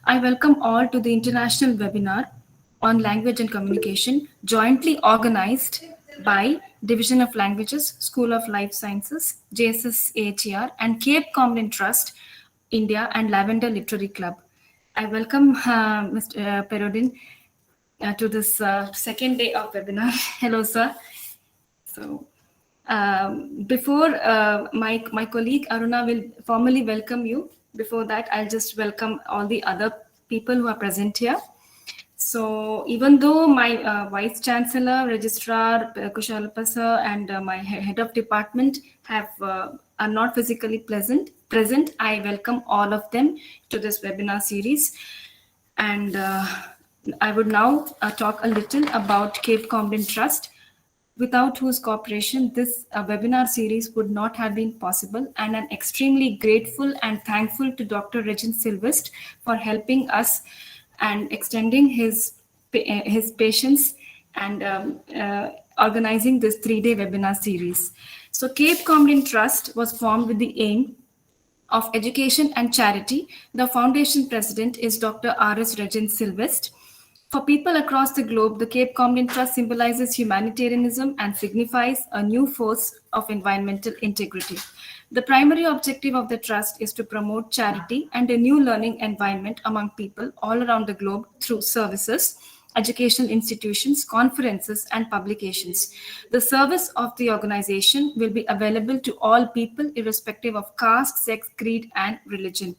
I welcome all to the international webinar on language and communication, jointly organized by Division of Languages, School of Life Sciences, JSS AHER, and Cape Common Trust, India, and Lavender Literary Club. I welcome Mr. Perodin to this second day of webinar. Hello, sir. So, before my colleague Aruna will formally welcome you, before that, I'll just welcome all the other people who are present here. So, even though my Vice Chancellor, Registrar Kushalapa sir, and my head of department are not physically present, I welcome all of them to this webinar series. And I would now talk a little about Cape Common Trust, without whose cooperation this webinar series would not have been possible, and I'm extremely grateful and thankful to Dr. Regent Silvest for helping us and extending his patience and organizing this 3-day webinar series. So Cape Common Trust was formed with the aim of education and charity. The foundation president is Dr. R.S. Regent Silvest. For people across the globe, the Cape Common Trust symbolizes humanitarianism and signifies a new force of environmental integrity. The primary objective of the Trust is to promote charity and a new learning environment among people all around the globe through services, educational institutions, conferences, and publications. The service of the organization will be available to all people, irrespective of caste, sex, creed, and religion.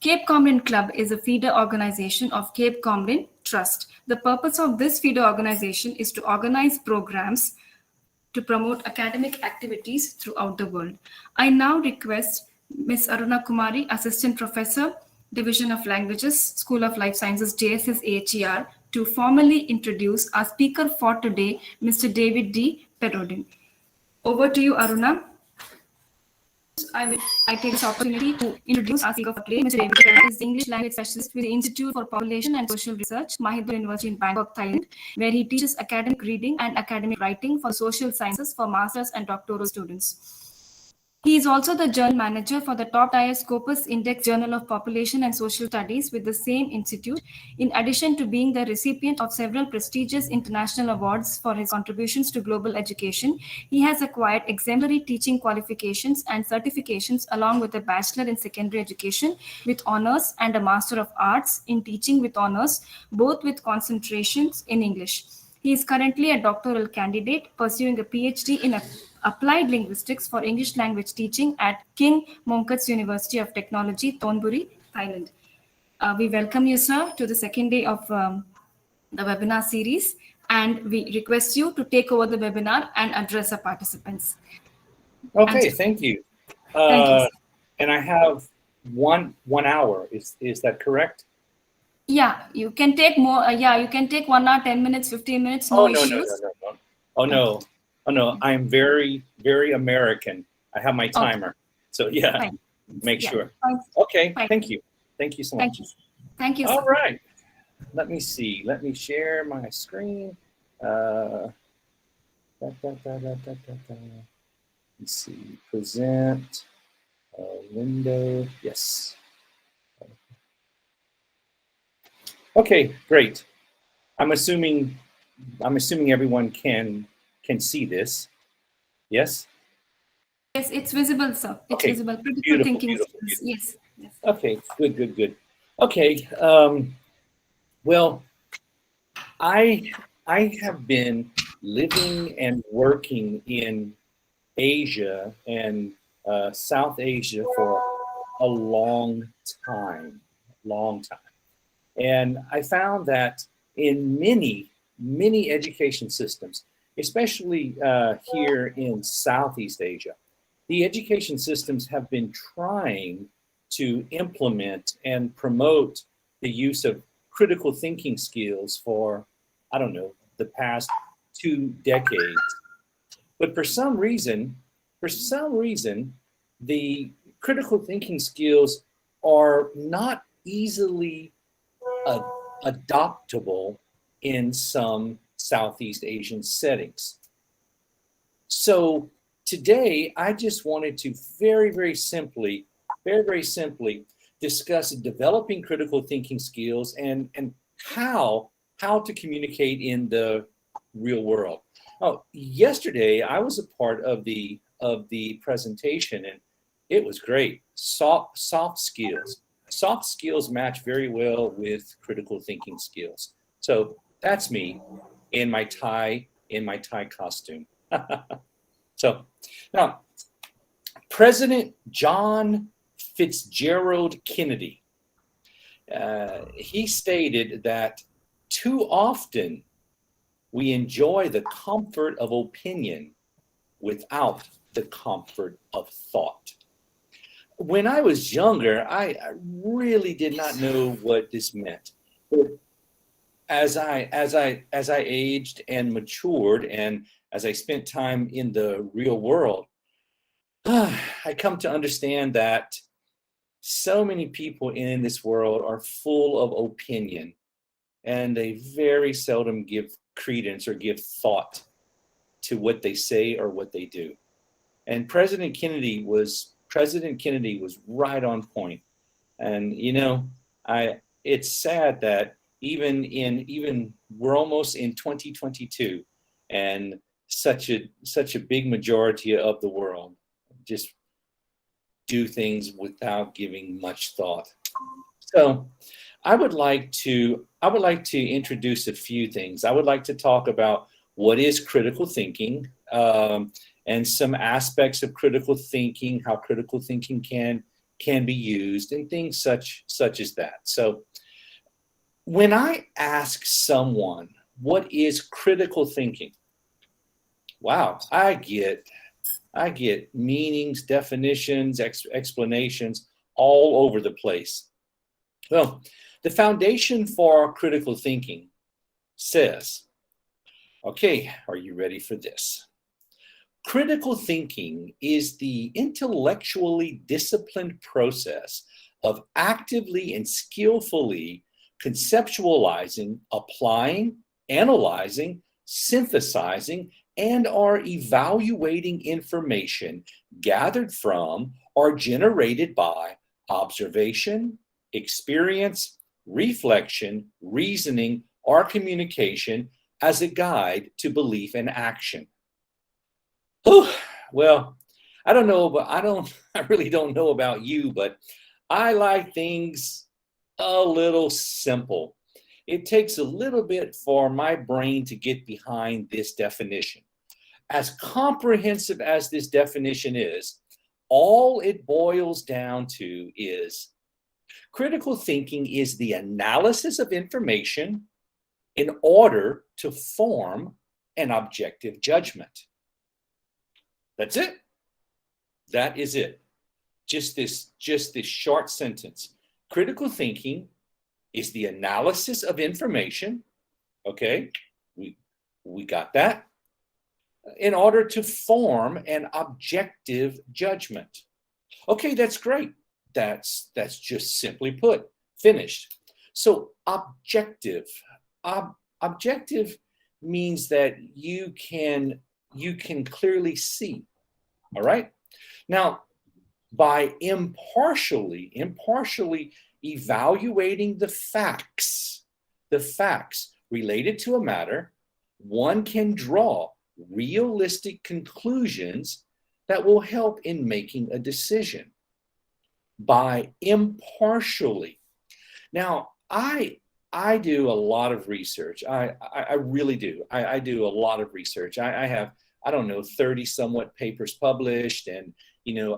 Cape Common Club is a feeder organization of Cape Common Trust. The purpose of this feeder organization is to organize programs to promote academic activities throughout the world. I now request Ms. Aruna Kumari, Assistant Professor, Division of Languages, School of Life Sciences, JSS AHER, to formally introduce our speaker for today, Mr. David D. Perodin. Over to you, Aruna. I take this opportunity to introduce our speaker for today. Mr. David Perodin is the English language specialist with the Institute for Population and Social Research, Mahidol University in Bangkok, Thailand, where he teaches academic reading and academic writing for social sciences for master's and doctoral students. He is also the journal manager for the top-tier Scopus Index Journal of Population and Social Studies with the same institute, in addition to being the recipient of several prestigious international awards for his contributions to global education. He has acquired exemplary teaching qualifications and certifications along with a Bachelor in Secondary Education with honors and a Master of Arts in Teaching with honors, both with concentrations in English. He is currently a doctoral candidate pursuing a PhD in Applied Linguistics for English Language Teaching at King Mongkut's University of Technology, Thonburi, Thailand. We welcome you, sir, to the second day of the webinar series, and we request you to take over the webinar and address our participants. Okay, thank you. Thank you, sir. And I have one hour. Is that correct? Yeah, you can take more. You can take 1 hour, 10 minutes, 15 minutes. No issues. No. Oh no. I'm very, very American. I have my timer. Okay. So yeah, fine. Make sure. Fine. Okay, fine. Thank you. Thank you so much. Thank you. All right. Let me see. Let me share my screen. Let's see. Present. Window. Yes. Okay, great. I'm assuming everyone can see this. Yes? Yes, it's visible, sir. It's okay. Visible. Critical thinking. Beautiful. Yes. Okay, good. Okay. Well, I have been living and working in Asia and South Asia for a long time. And I found that in many education systems, especially here in Southeast Asia, the education systems have been trying to implement and promote the use of critical thinking skills for, the past 2 decades. But for some reason, the critical thinking skills are not easily adoptable in some Southeast Asian settings. So today, I just wanted to very simply discuss developing critical thinking skills and how to communicate in the real world. Oh, yesterday I was a part of the presentation, and it was great. Soft skills. Soft skills match very well with critical thinking skills. So that's me in my tie costume. So now, President John Fitzgerald Kennedy, he stated that too often we enjoy the comfort of opinion without the comfort of thought. When I was younger, I really did not know what this meant. But as I aged and matured, and as I spent time in the real world, I come to understand that so many people in this world are full of opinion, and they very seldom give credence or give thought to what they say or what they do. And President Kennedy was right on point. And it's sad that even we're almost in 2022, and such a big majority of the world just do things without giving much thought. So I would like to introduce a few things. I would like to talk about what is critical thinking, and some aspects of critical thinking, how critical thinking can be used, and things such as that. So when I ask someone what is critical thinking, wow, I get meanings, definitions, explanations all over the place. Well, the foundation for critical thinking says, okay, are you ready for this? Critical thinking is the intellectually disciplined process of actively and skillfully conceptualizing, applying, analyzing, synthesizing, and or evaluating information gathered from or generated by observation, experience, reflection, reasoning, or communication as a guide to belief and action. Oh, well, I really don't know about you, but I like things a little simple. It takes a little bit for my brain to get behind this definition. As comprehensive as this definition is, all it boils down to is critical thinking is the analysis of information in order to form an objective judgment. That's it. That is it. Just this short sentence. Critical thinking is the analysis of information. Okay, we got that. In order to form an objective judgment. Okay, that's great. That's just simply put, finished. So objective means that you can clearly see. All right. Now, by impartially evaluating the facts related to a matter, one can draw realistic conclusions that will help in making a decision. By impartially. Now, I do a lot of research. I really do. I do a lot of research. I have, 30 somewhat papers published, and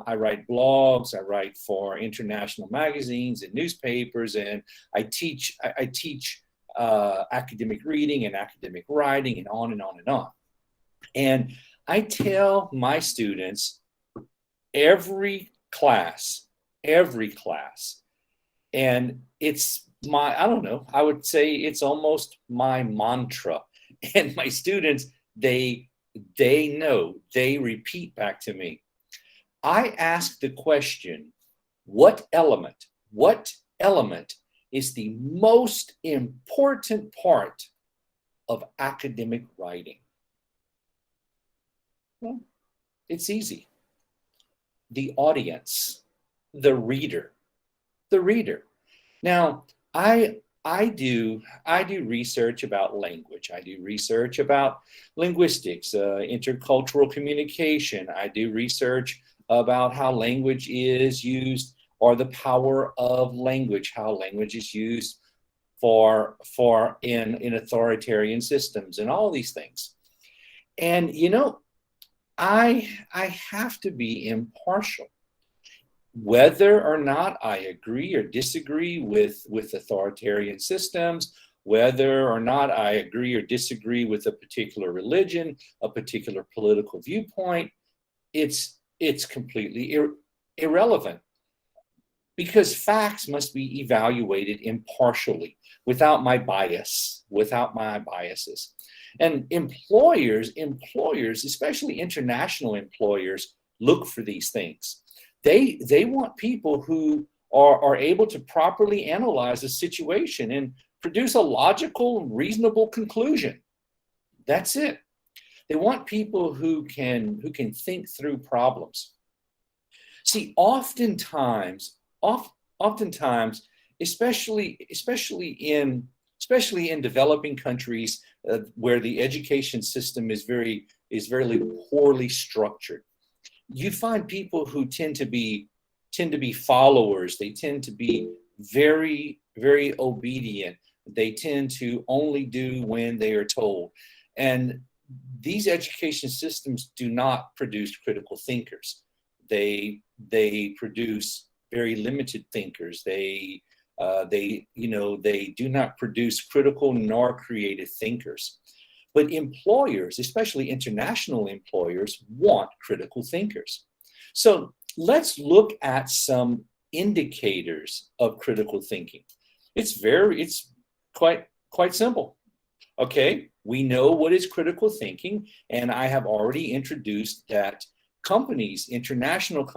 I write blogs. I write for international magazines and newspapers, and I teach academic reading and academic writing, and on and on and on. And I tell my students every class, and it's my, I would say it's almost my mantra. And my students, they know, they repeat back to me. I ask the question, what element is the most important part of academic writing? Well, it's easy. The audience, the reader. the reader. Now, I do research about language. I do research about linguistics, intercultural communication. I do research about how language is used, or the power of language, how language is used in authoritarian systems, and all these things. And I have to be impartial. Whether or not I agree or disagree with authoritarian systems, whether or not I agree or disagree with a particular religion, a particular political viewpoint, it's completely irrelevant, because facts must be evaluated impartially, without my biases. And employers, especially international employers, look for these things. They want people who are able to properly analyze a situation and produce a logical, reasonable conclusion. That's it. They want people who can think through problems. See, oftentimes, especially in developing countries where the education system is very poorly structured, you find people who tend to be followers. They tend to be very, very obedient. They tend to only do when they are told. And these education systems do not produce critical thinkers. They produce very limited thinkers. They do not produce critical nor creative thinkers. But employers, especially international employers, want critical thinkers. So let's look at some indicators of critical thinking. It's quite simple. Okay, we know what is critical thinking, and I have already introduced that international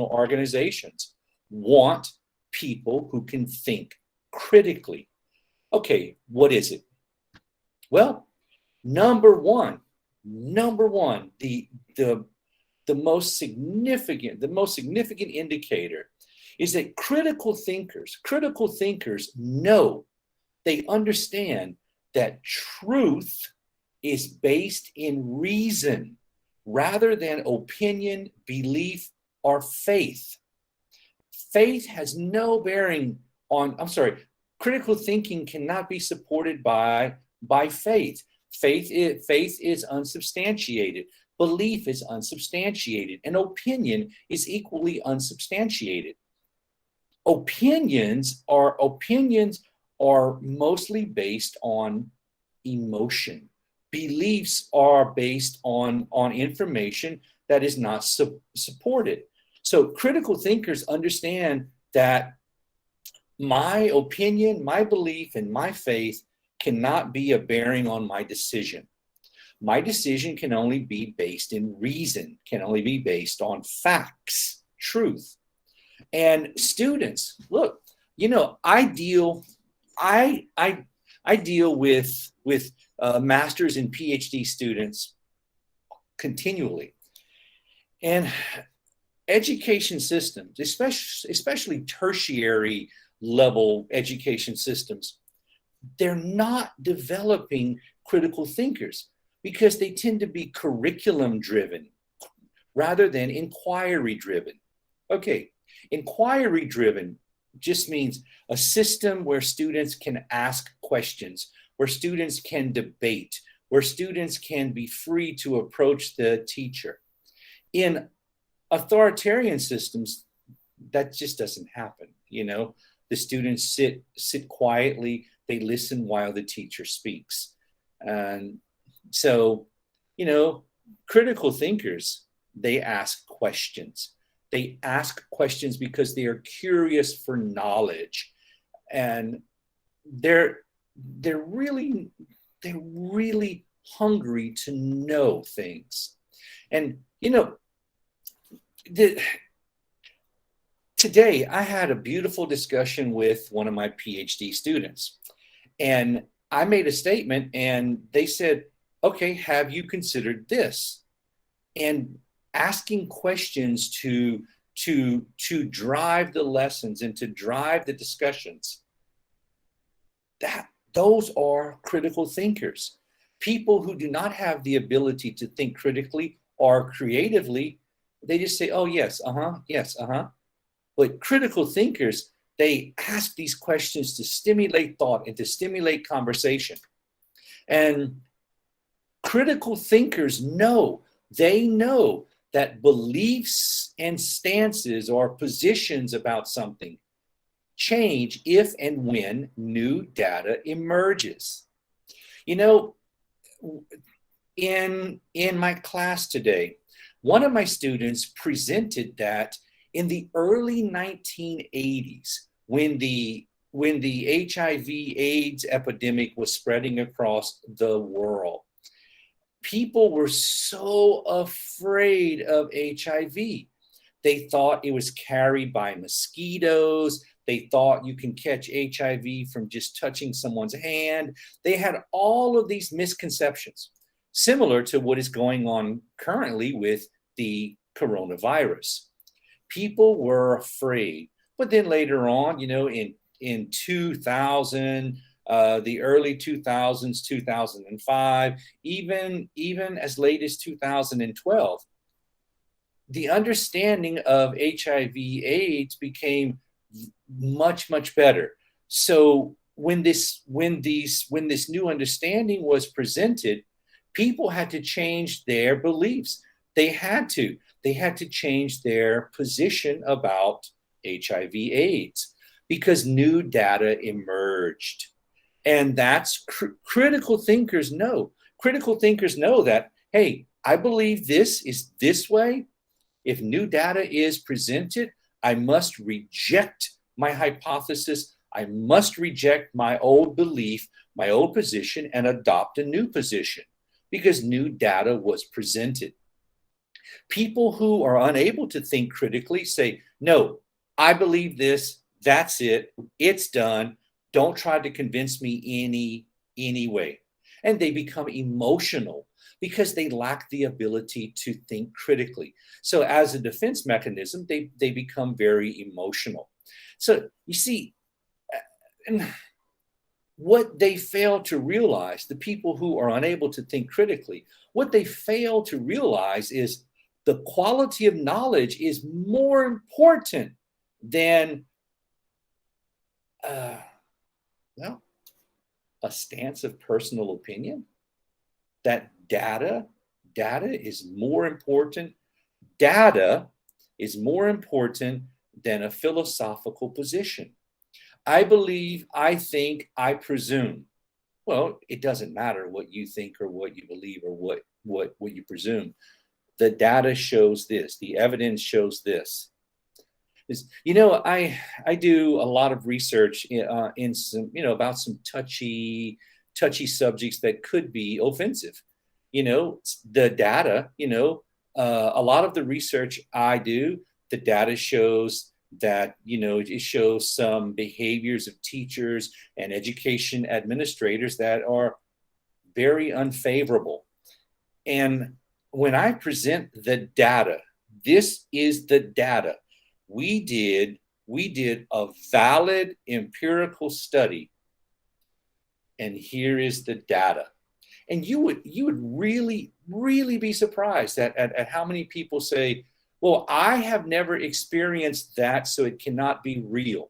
organizations want people who can think critically. Okay, what is it? Well, number one, the most significant indicator is that critical thinkers know, they understand that truth is based in reason rather than opinion, belief, or faith. Faith has no bearing on, critical thinking cannot be supported by faith. Faith is unsubstantiated. Belief is unsubstantiated. And opinion is equally unsubstantiated. Opinions are mostly based on emotion. Beliefs are based on information that is not supported. So critical thinkers understand that my opinion, my belief, and my faith cannot be a bearing on my decision. My decision can only be based in reason, can only be based on facts, truth. And students, look, I deal with master's and PhD students continually. And education systems, especially tertiary level education systems, they're not developing critical thinkers because they tend to be curriculum driven rather than inquiry driven. Okay, inquiry driven just means a system where students can ask questions, where students can debate, where students can be free to approach the teacher. In authoritarian systems, that just doesn't happen. The students sit quietly, they listen while the teacher speaks. And so, critical thinkers, they ask questions. They ask questions because they are curious for knowledge, and they're really hungry to know things. And today I had a beautiful discussion with one of my PhD students, and I made a statement, and they said, "Okay, have you considered this?" And asking questions to to drive the lessons and to drive the discussions, those are critical thinkers. People who do not have the ability to think critically or creatively, they just say, oh, yes, yes, But critical thinkers, they ask these questions to stimulate thought and to stimulate conversation. And critical thinkers know that beliefs and stances or positions about something change if and when new data emerges. You know, in my class today, one of my students presented that in the early 1980s, when the HIV/AIDS epidemic was spreading across the world, people were so afraid of HIV. They thought it was carried by mosquitoes. They thought you can catch HIV from just touching someone's hand. They had all of these misconceptions, similar to what is going on currently with the coronavirus. People were afraid. But then later on, in 2000, the early 2000s, 2005, even as late as 2012, the understanding of HIV/AIDS became much, much better. So when this new understanding was presented, people had to change their beliefs. They had to change their position about HIV/AIDS because new data emerged. And that's critical thinkers know. Critical thinkers know that, hey, I believe this is this way. If new data is presented, I must reject my hypothesis. I must reject my old belief, my old position, and adopt a new position because new data was presented. People who are unable to think critically say, no, I believe this, that's it, it's done. Don't try to convince me any way. And they become emotional because they lack the ability to think critically. So as a defense mechanism, they become very emotional. So you see, what they fail to realize, the people who are unable to think critically, what they fail to realize is the quality of knowledge is more important than a stance of personal opinion. That data is more important. Data is more important than a philosophical position. I believe, I think, I presume. Well, it doesn't matter what you think or what you believe or what you presume. The data shows this. The evidence shows this. I do a lot of research in some, about some touchy subjects that could be offensive. The data, a lot of the research I do, the data shows that, it shows some behaviors of teachers and education administrators that are very unfavorable. And when I present the data, this is the data. We did a valid empirical study, and here is the data. And you would really, really be surprised at how many people say, well, I have never experienced that, so it cannot be real.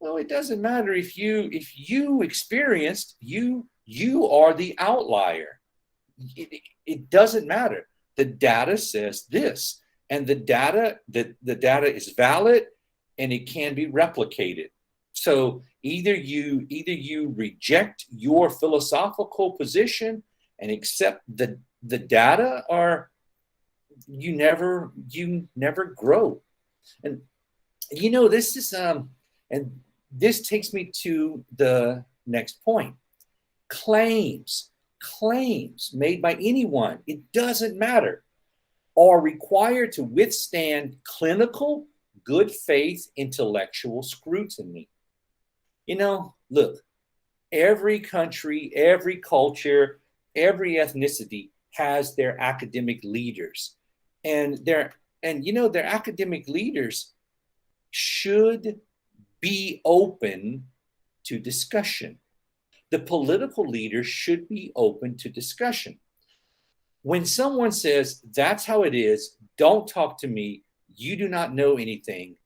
Well, it doesn't matter if you experienced, you are the outlier. It doesn't matter. The data says this, and the data is valid and it can be replicated. So either you reject your philosophical position and accept the data, or you never grow. And this is and this takes me to the next point. Claims made by anyone, it doesn't matter, are required to withstand clinical, good faith, intellectual scrutiny. Look, every country, every culture, every ethnicity has their academic leaders. And and their academic leaders should be open to discussion. The political leaders should be open to discussion. When someone says, that's how it is, don't talk to me, you do not know anything,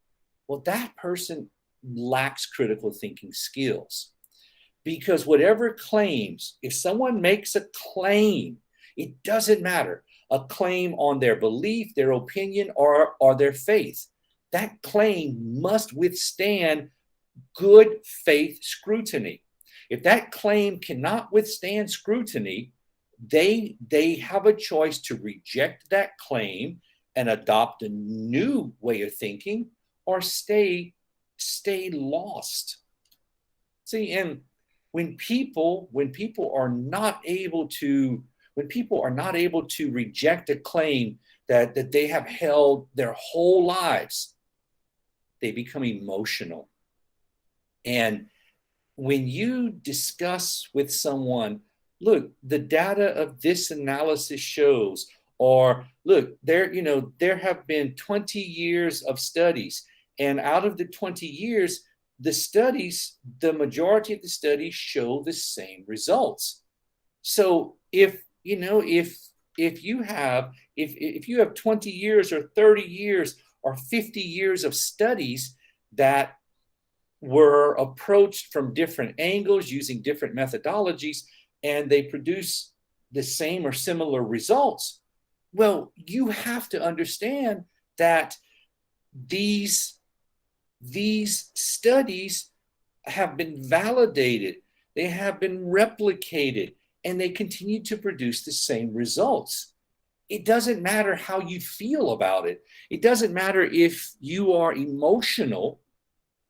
well, that person lacks critical thinking skills. Because whatever claims, if someone makes a claim, it doesn't matter, a claim on their belief, their opinion, or their faith, that claim must withstand good faith scrutiny. If that claim cannot withstand scrutiny, they have a choice to reject that claim and adopt a new way of thinking, or stay lost. See, and when people are not able to reject a claim that they have held their whole lives, they become emotional. And when you discuss with someone, look, the data of this analysis shows, or look, there have been 20 years of studies, and out of the 20 years, the majority of the studies show the same results. So if you have 20 years or 30 years or 50 years of studies that were approached from different angles using different methodologies, and they produce the same or similar results, well, you have to understand that these studies have been validated, they have been replicated, and they continue to produce the same results. It doesn't matter how you feel about it. It doesn't matter if you are emotional.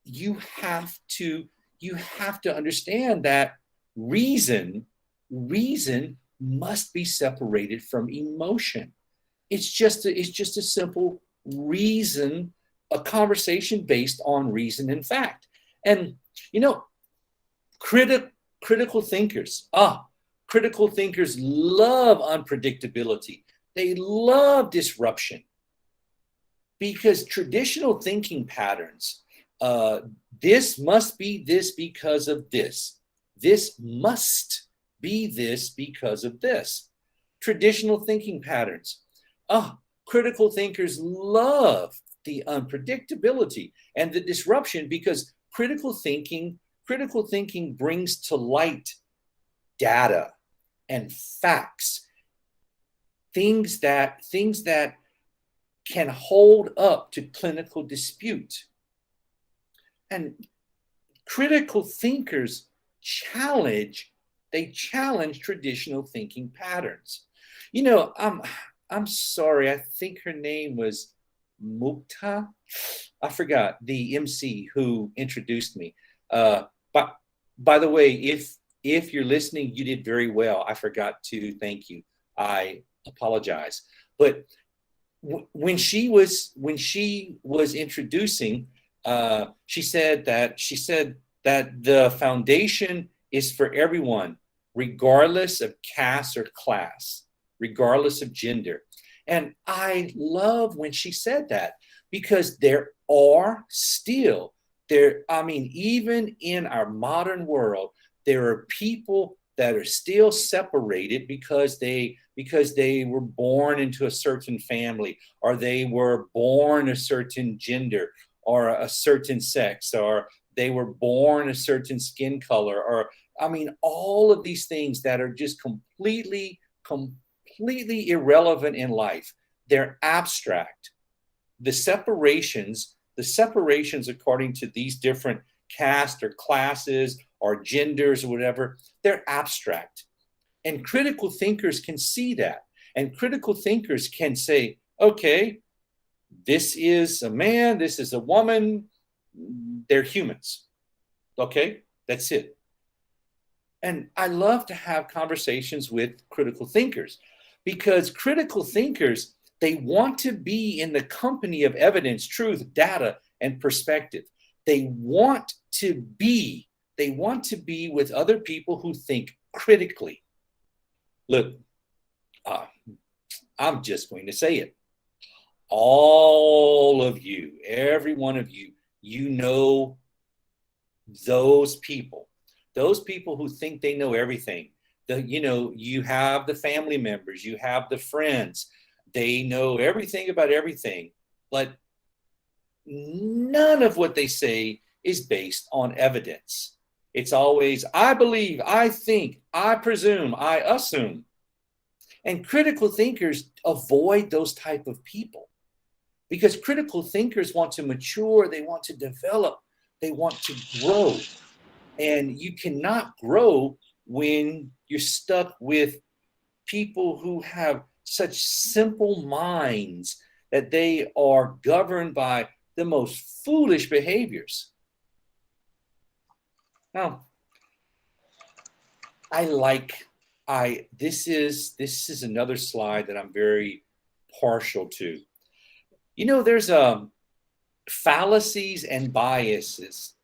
You have to understand that reason must be separated from emotion. It's just a simple reason, a conversation based on reason and fact. And critical thinkers love unpredictability. They love disruption, because traditional thinking patterns, this must be this because of this. This must be this because of this. Traditional thinking patterns. Critical thinkers love the unpredictability and the disruption, because critical thinking brings to light data and facts, things that can hold up to clinical dispute. And critical thinkers challenge traditional thinking patterns. I'm sorry, I think her name was Mukta. I forgot, the MC who introduced me. But by the way, if you're listening, you did very well. I forgot to thank you. I apologize. But when she was introducing, she said that the foundation is for everyone, regardless of caste or class, regardless of gender. And I love when she said that, because there are still, even in our modern world, there are people that are still separated because they were born into a certain family, or they were born a certain gender or a certain sex, or they were born a certain skin color, or all of these things that are just completely irrelevant in life. They're abstract. The separations according to these different castes or classes or genders or whatever, they're abstract. And critical thinkers can see that. And critical thinkers can say, okay, this is a man, this is a woman, they're humans. Okay, that's it. And I love to have conversations with critical thinkers, because critical thinkers, they want to be in the company of evidence, truth, data, and perspective. They want to be with other people who think critically. Look, I'm just going to say it. all of you, every one of you, you know those people who think they know everything. You have the family members, you have the friends, they know everything about everything, but none of what they say is based on evidence. It's always, I believe, I think, I presume, I assume. And critical thinkers avoid those type of people, because critical thinkers want to mature, they want to develop, they want to grow. And you cannot grow when you're stuck with people who have such simple minds that they are governed by the most foolish behaviors. Now, this is another slide that I'm very partial to. There's fallacies and biases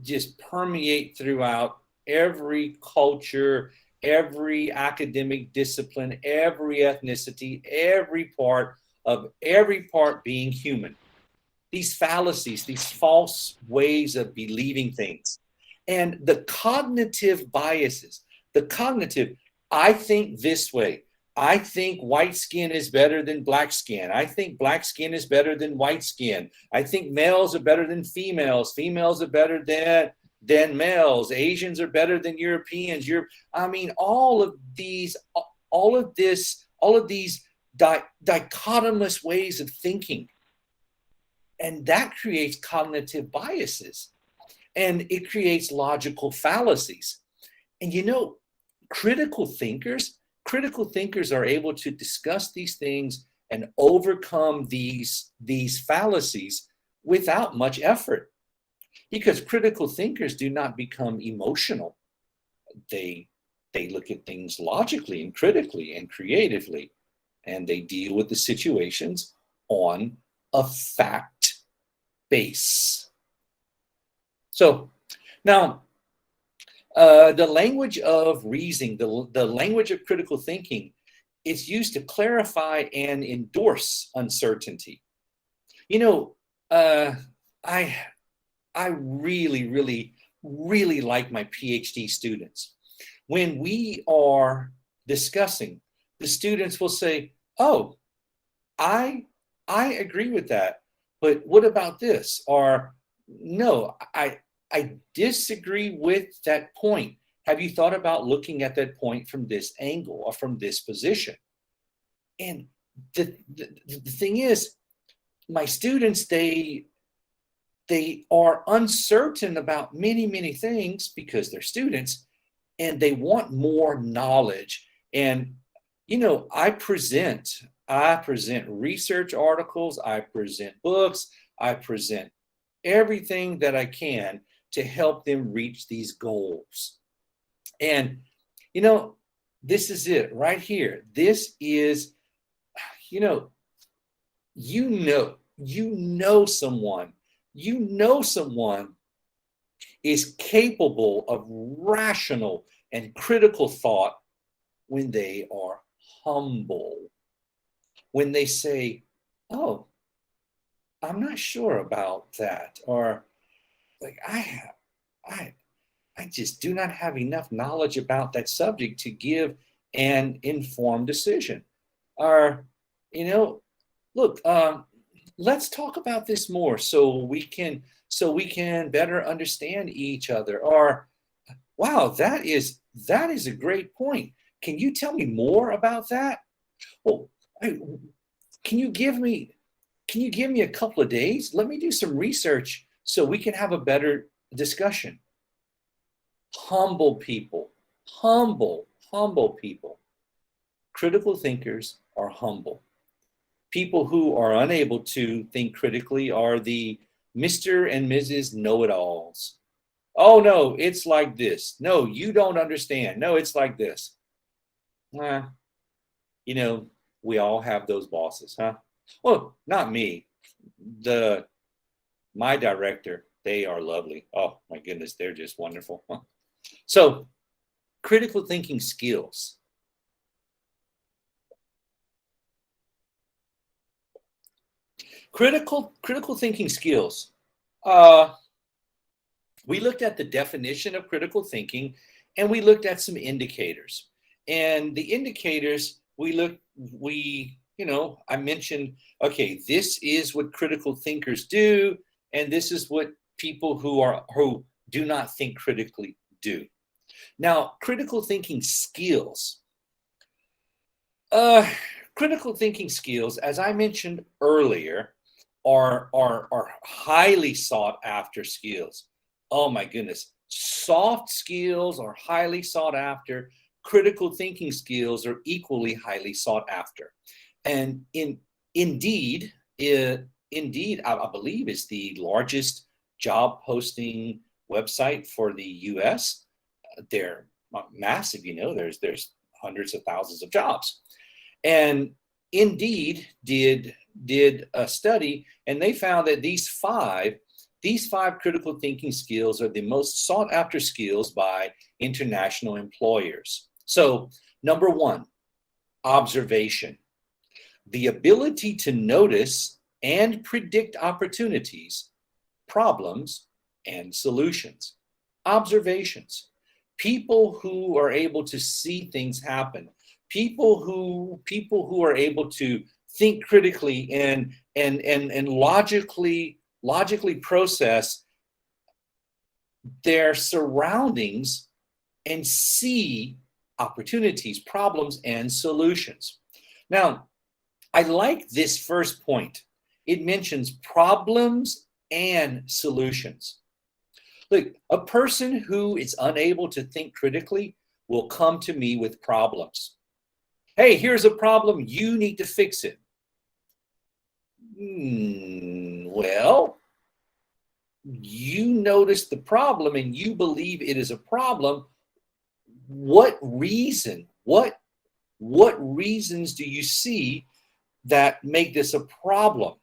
just permeate throughout every culture, every academic discipline, every ethnicity, every part being human. These fallacies, these false ways of believing things, and the cognitive biases, I think this way. I think white skin is better than black skin. I think black skin is better than white skin. I think males are better than females. Females are better than males. Asians are better than Europeans. All of these dichotomous ways of thinking. And that creates cognitive biases, and it creates logical fallacies. And critical thinkers are able to discuss these things and overcome these fallacies without much effort, because critical thinkers do not become emotional. They look at things logically and critically and creatively, and they deal with the situations on a fact base. So now, the language of reasoning, the language of critical thinking, is used to clarify and endorse uncertainty. I really, really, really like my PhD students. When we are discussing, the students will say, "Oh, I agree with that, but what about this?" Or, "No, I disagree with that point. Have you thought about looking at that point from this angle or from this position?" And the thing is, my students, they are uncertain about many, many things because they're students, and they want more knowledge. And I present research articles, I present books, I present everything that I can to help them reach these goals. And this is it right here. This is, someone is capable of rational and critical thought when they are humble. When they say, "Oh, I'm not sure about that," or like, I just do not have enough knowledge about that subject to give an informed decision. Or, look, let's talk about this more so we can better understand each other. Or, wow, that is a great point. Can you tell me more about that? Well, can you give me a couple of days? Let me do some research so we can have a better discussion. Humble people. Critical thinkers are humble. People who are unable to think critically are the Mr. and Mrs. Know-it-alls. "Oh, no, it's like this. No, you don't understand. No, it's like this." We all have those bosses, huh? Well, not me. My director, they are lovely. Oh my goodness, they're just wonderful. So, critical thinking skills. Critical thinking skills. We looked at the definition of critical thinking, and we looked at some indicators. And the indicators I mentioned, okay, this is what critical thinkers do, and this is what people who do not think critically do. Now, critical thinking skills. Critical thinking skills, as I mentioned earlier, are highly sought after skills. Oh my goodness. Soft skills are highly sought after. Critical thinking skills are equally highly sought after. And Indeed, I believe, is the largest job posting website for the US. They're massive, there's hundreds of thousands of jobs. And Indeed did a study, and they found that these five critical thinking skills are the most sought after skills by international employers. So, number one, observation. The ability to notice and predict opportunities, problems, and solutions. Observations. People who are able to see things happen. People who are able to think critically and logically process their surroundings and see opportunities, problems, and solutions. Now, I like this first point. It mentions problems and solutions. Look, a person who is unable to think critically will come to me with problems. Hey, here's a problem. You need to fix it. Well, you notice the problem and you believe it is a problem. What reasons do you see that make this a problem?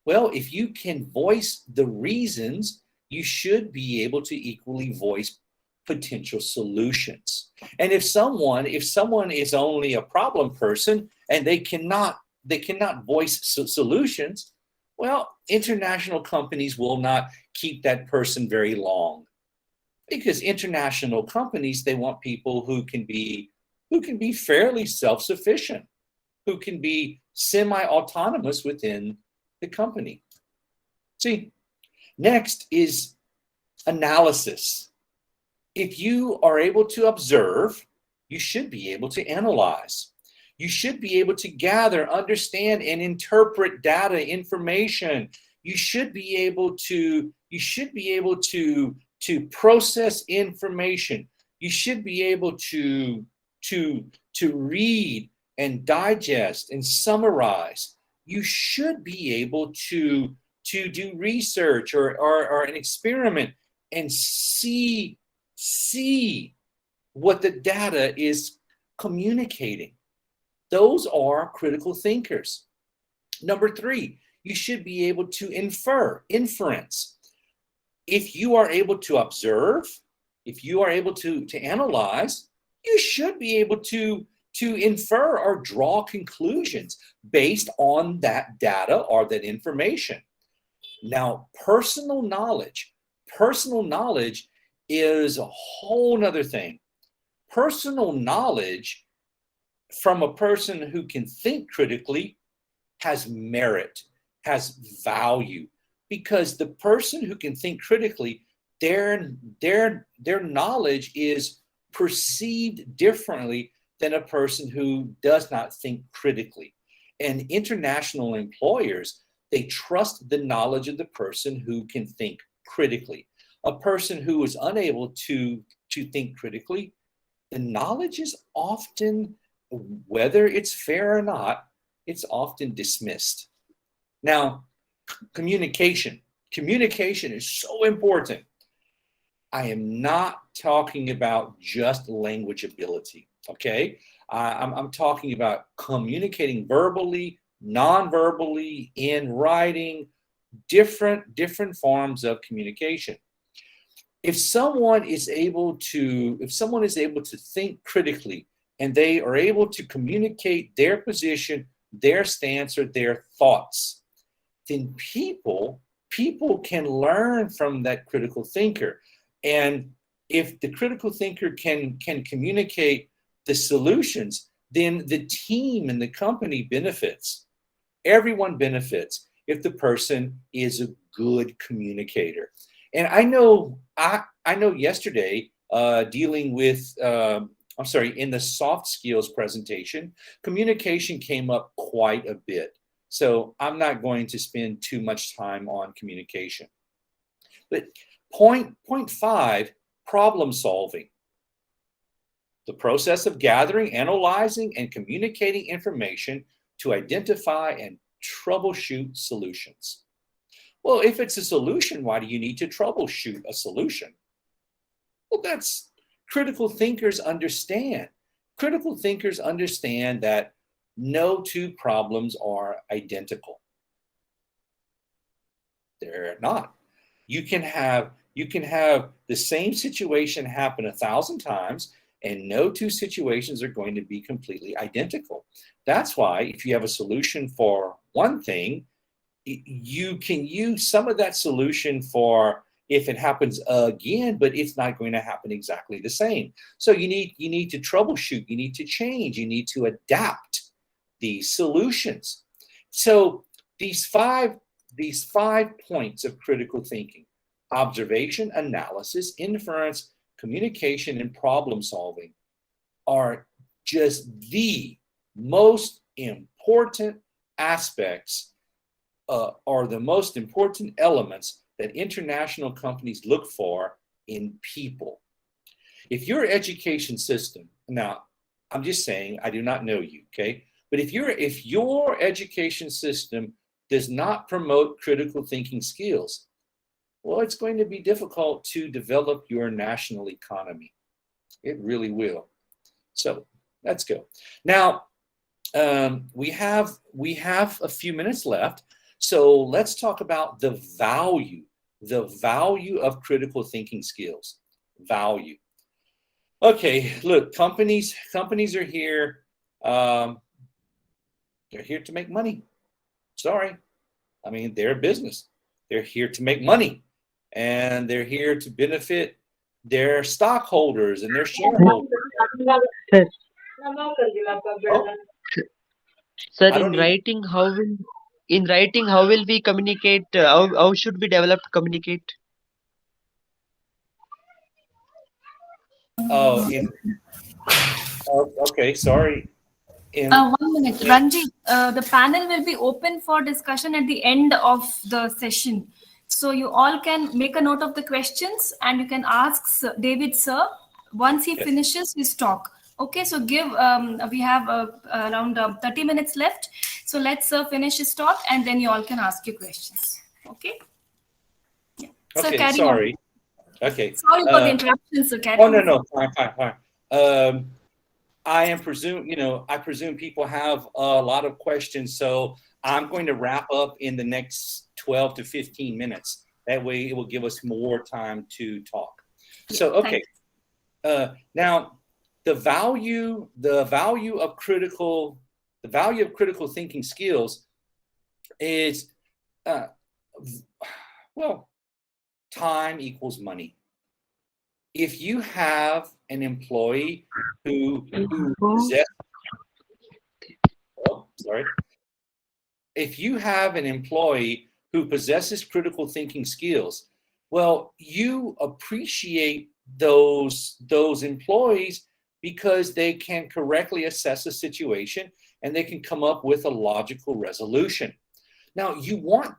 Well, if you can voice the reasons, you should be able to equally voice potential solutions. And if someone is only a problem person and they cannot voice solutions, well, international companies will not keep that person very long, because international companies, they want people who can be fairly self-sufficient, who can be semi-autonomous within the company. See, next is analysis. If you are able to observe, you should be able to analyze. You should be able to gather, understand, and interpret data, information. You should be able to process information. You should be able to read and digest and summarize. You should be able to do research or an experiment and see what the data is communicating. Those are critical thinkers. Number three, you should be able to inference. If you are able to observe, if you are able to analyze, you should be able to infer or draw conclusions based on that data or that information. Now, personal knowledge is a whole nother thing. Personal knowledge from a person who can think critically has merit, has value, because the person who can think critically, their knowledge is perceived differently than a person who does not think critically. And international employers, they trust the knowledge of the person who can think critically. A person who is unable to think critically, the knowledge is often, whether it's fair or not, it's often dismissed. Now, communication. Communication is so important. I am not talking about just language ability, okay? I'm talking about communicating verbally, non-verbally, in writing, different forms of communication. If someone is able to think critically and they are able to communicate their position, their stance, or their thoughts, then people can learn from that critical thinker. And if the critical thinker can communicate the solutions, then the team and the company benefits. Everyone benefits if the person is a good communicator. And I know yesterday, dealing with, in the soft skills presentation, communication came up quite a bit. So I'm not going to spend too much time on communication. But point 5, problem solving. The process of gathering, analyzing, and communicating information to identify and troubleshoot solutions. Well, if it's a solution, why do you need to troubleshoot a solution? Well, that's critical thinkers understand. Critical thinkers understand that no two problems are identical. They're not. You can have the same situation happen 1,000 times, and no two situations are going to be completely identical. That's why if you have a solution for one thing, you can use some of that solution for if it happens again, but it's not going to happen exactly the same. So you need to troubleshoot, you need to change, you need to adapt these solutions. So these five points of critical thinking: observation, analysis, inference, communication, and problem solving are just the most important aspects, are the most important elements that international companies look for in people. If your education system, now I'm just saying, I do not know you, okay? But if your education system does not promote critical thinking skills, well, it's going to be difficult to develop your national economy. It really will. So let's go. Now, we have a few minutes left. So let's talk about the value of critical thinking skills. Value. Okay, look, companies are here. They're here to make money. Sorry. I mean, they're a business. They're here to make money. And they're here to benefit their stockholders and their shareholders. Sir, Oh, sir, I don't even. in writing how will we communicate? How should we develop communicate? Oh, okay. Sorry. 1 minute. Ranjit, the panel will be open for discussion at the end of the session. So you all can make a note of the questions and you can ask David, sir, once he Yes. finishes his talk. Okay, so we have around 30 minutes left. So let sir finish his talk and then you all can ask your questions. Okay? Yeah. So Okay. carry Sorry. on. Okay. Sorry for the interruption, so carry Oh, on. no. Fine. I presume people have a lot of questions, so I'm going to wrap up in the next 12 to 15 minutes. That way it will give us more time to talk. So, okay. Now the value of critical thinking skills is, time equals money. If you have an employee if you have an employee who possesses critical thinking skills, well, you appreciate those employees because they can correctly assess a situation and they can come up with a logical resolution. Now, you want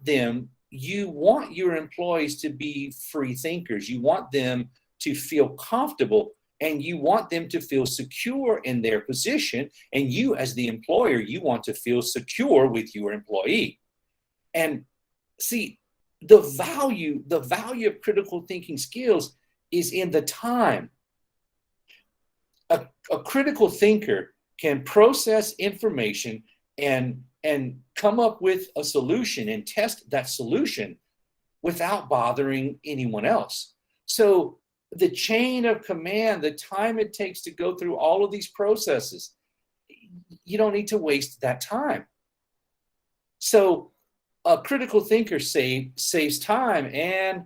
your employees to be free thinkers. You want them to feel comfortable, and you want them to feel secure in their position. And you, as the employer, you want to feel secure with your employee. And see, the value of critical thinking skills is in the time. A critical thinker can process information and come up with a solution and test that solution without bothering anyone else. So the chain of command, the time it takes to go through all of these processes, you don't need to waste that time. So a critical thinker saves time, and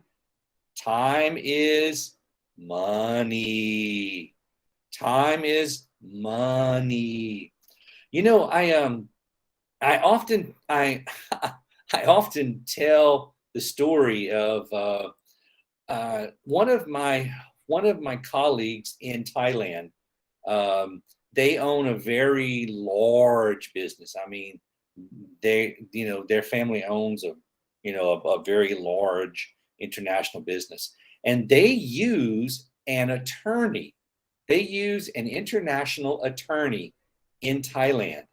time is money. Time is money. You know, I often I I often tell the story of one of my colleagues in Thailand. They own a very large business. I mean, their family owns a very large international business, and they use an attorney. They use an international attorney in Thailand.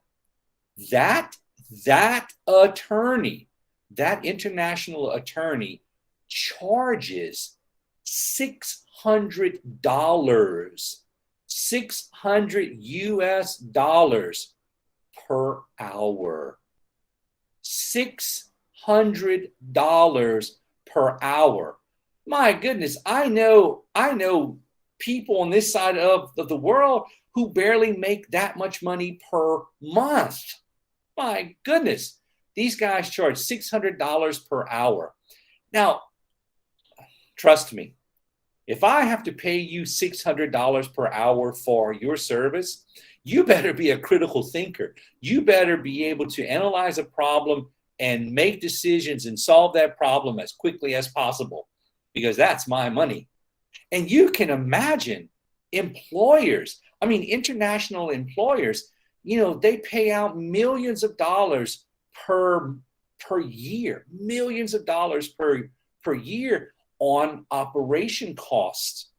That that attorney, that international attorney charges $600, 600 US dollars per hour. $600 per hour. My goodness, I know people on this side of the world who barely make that much money per month. My goodness, these guys charge $600 per hour. Now, trust me, if I have to pay you $600 per hour for your service, you better be a critical thinker. You better be able to analyze a problem and make decisions and solve that problem as quickly as possible, because that's my money. And you can imagine employers, I mean, international employers, they pay out millions of dollars per year, millions of dollars per year on operation costs.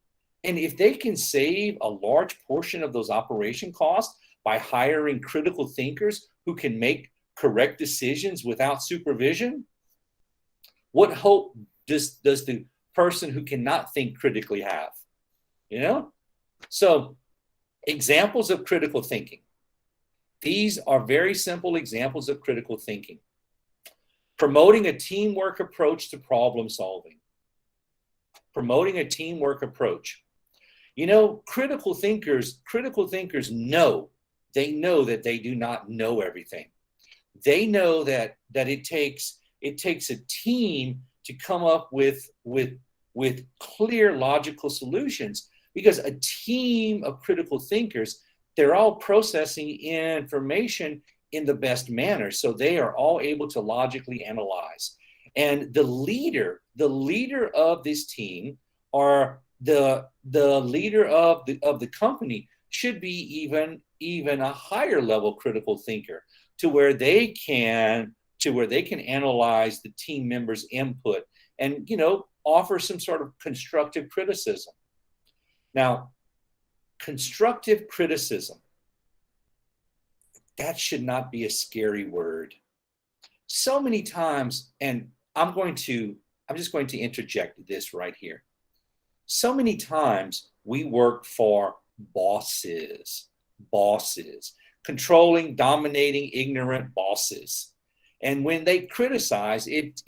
And if they can save a large portion of those operation costs by hiring critical thinkers who can make correct decisions without supervision, what hope does the person who cannot think critically have? So examples of critical thinking. These are very simple examples of critical thinking. Promoting a teamwork approach to problem solving. Promoting a teamwork approach. Critical thinkers know that they do not know everything. They know that it takes a team to come up with clear logical solutions, because a team of critical thinkers, they're all processing information in the best manner, so they are all able to logically analyze. And the leader of this team, or the leader of the company, should be even a higher level critical thinker, to where they can analyze the team members' input and offer some sort of constructive criticism. Now, constructive criticism, that should not be a scary word. So many times, and I'm just going to interject this right here. So many times we work for bosses, controlling, dominating, ignorant bosses. And when they criticize, it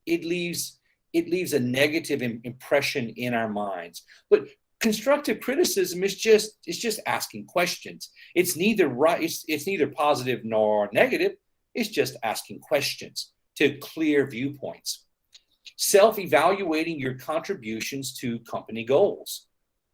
leaves a negative impression in our minds. But constructive criticism is just asking questions. It's neither right, it's neither positive nor negative. It's just asking questions to clear viewpoints. Self-evaluating your contributions to company goals.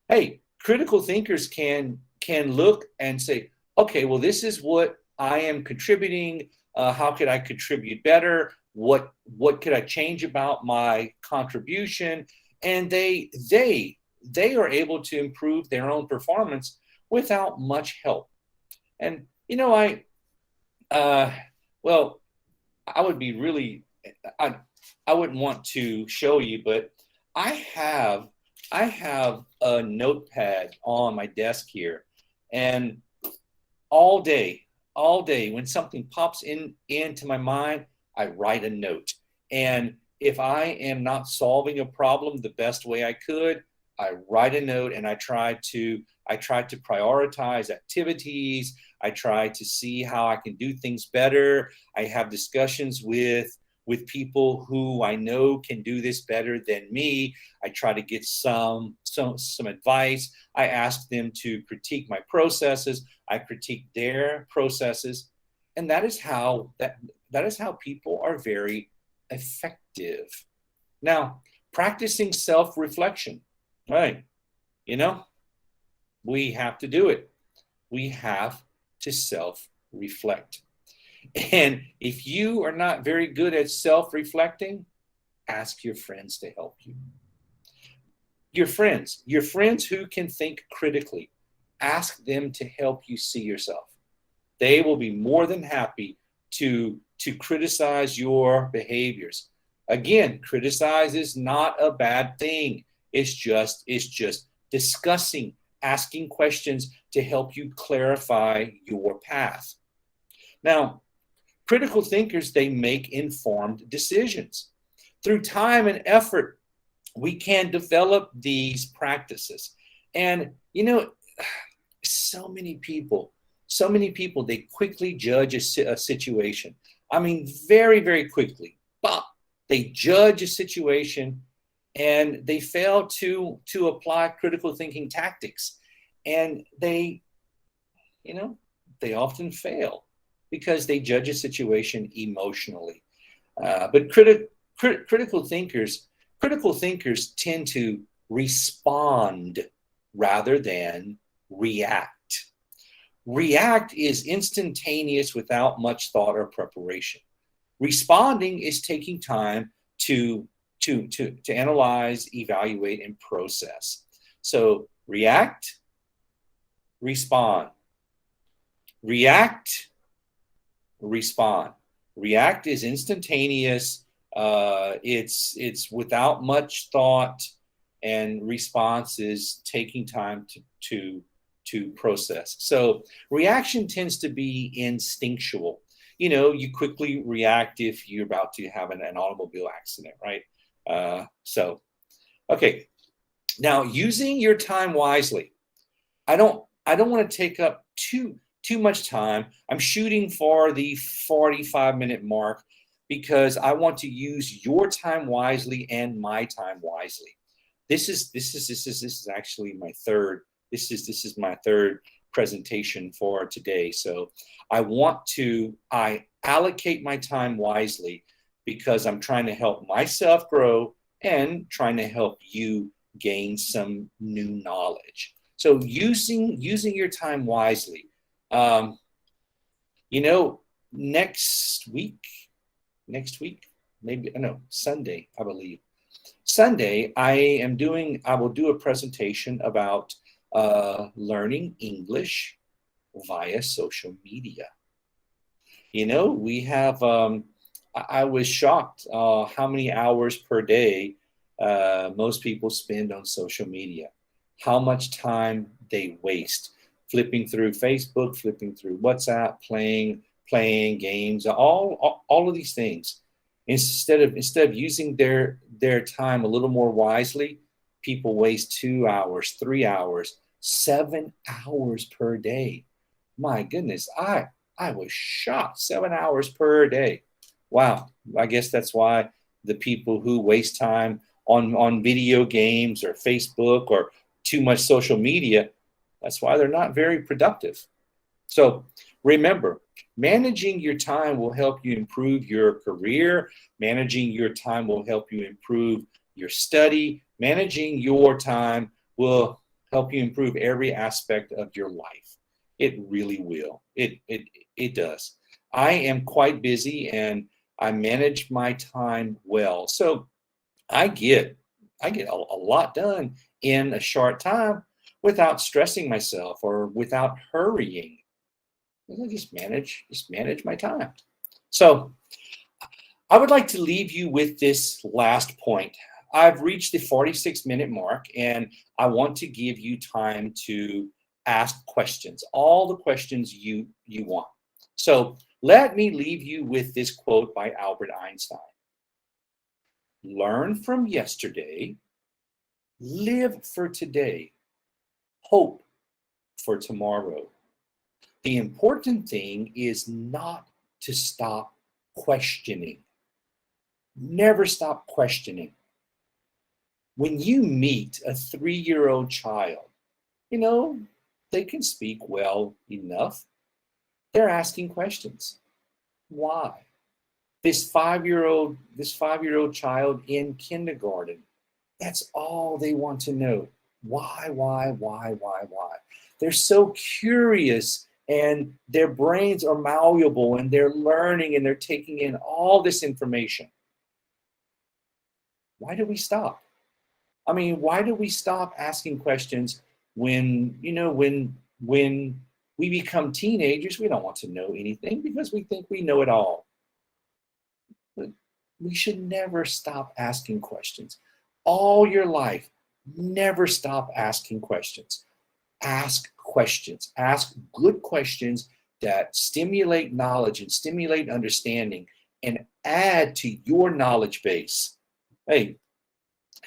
Hey, critical thinkers can look and say, okay, well, this is what I am contributing. How could I contribute better? What could I change about my contribution? And they are able to improve their own performance without much help. And I would be really, I wouldn't want to show you, but I have a notepad on my desk here, and all day when something pops into my mind, I write a note. And if I am not solving a problem the best way I could, I write a note, and I try to prioritize activities. I try to see how I can do things better. I have discussions with people who I know can do this better than me. I try to get some advice. I ask them to critique my processes. I critique their processes. And that is how people are very effective. Now, practicing self-reflection, right? You know, we have to do it. We have to self-reflect. And if you are not very good at self-reflecting, ask your friends to help you. Your friends who can think critically, ask them to help you see yourself. They will be more than happy to criticize your behaviors. Again, criticize is not a bad thing. It's just discussing, asking questions to help you clarify your path. Now, critical thinkers, they make informed decisions. Through time and effort, we can develop these practices. And, you know, so many people, they quickly judge a situation. I mean, very, very quickly. But they judge a situation and they fail to apply critical thinking tactics. And they often fail because they judge a situation emotionally. But critical thinkers tend to respond rather than react. React is instantaneous without much thought or preparation. Responding is taking time to analyze, evaluate, and process. So react, respond. React, respond. React is instantaneous. It's without much thought, and response is taking time to process. So reaction tends to be instinctual. You know, you quickly react if you're about to have an automobile accident, right? Okay. Now, using your time wisely. I don't want to take up too much time. I'm shooting for the 45-minute mark because I want to use your time wisely and my time wisely. This is actually my third. This is my third presentation for today. So I allocate my time wisely because I'm trying to help myself grow and trying to help you gain some new knowledge. So using your time wisely. Next week, Sunday, I believe. Sunday, I will do a presentation about learning English via social media. You know, we have, I was shocked how many hours per day most people spend on social media, how much time they waste flipping through Facebook, flipping through WhatsApp, playing games, all of these things. Instead of using their time a little more wisely, people waste 2 hours, 3 hours, 7 hours per day. My goodness, I was shocked. 7 hours per day. Wow. I guess that's why the people who waste time on video games or Facebook or too much social media, that's why they're not very productive. So remember, managing your time will help you improve your career. Managing your time will help you improve your study. Managing your time will help you improve every aspect of your life. It really will. It does. I am quite busy and I manage my time well. So I get a lot done in a short time without stressing myself or without hurrying. I just manage my time. So I would like to leave you with this last point. I've reached the 46-minute mark and I want to give you time to ask questions, all the questions you want. So let me leave you with this quote by Albert Einstein. Learn from yesterday, live for today, hope for tomorrow. The important thing is not to stop questioning. Never stop questioning. When you meet a 3-year-old child, you know, they can speak well enough. They're asking questions. Why? This 5-year-old child in kindergarten, that's all they want to know. Why? They're so curious, and their brains are malleable, and they're learning, and they're taking in all this information. Why do we stop? I mean, why do we stop asking questions when we become teenagers? We don't want to know anything because we think we know it all. But we should never stop asking questions. All your life, never stop asking questions. Ask questions. Ask good questions that stimulate knowledge and stimulate understanding and add to your knowledge base. Hey,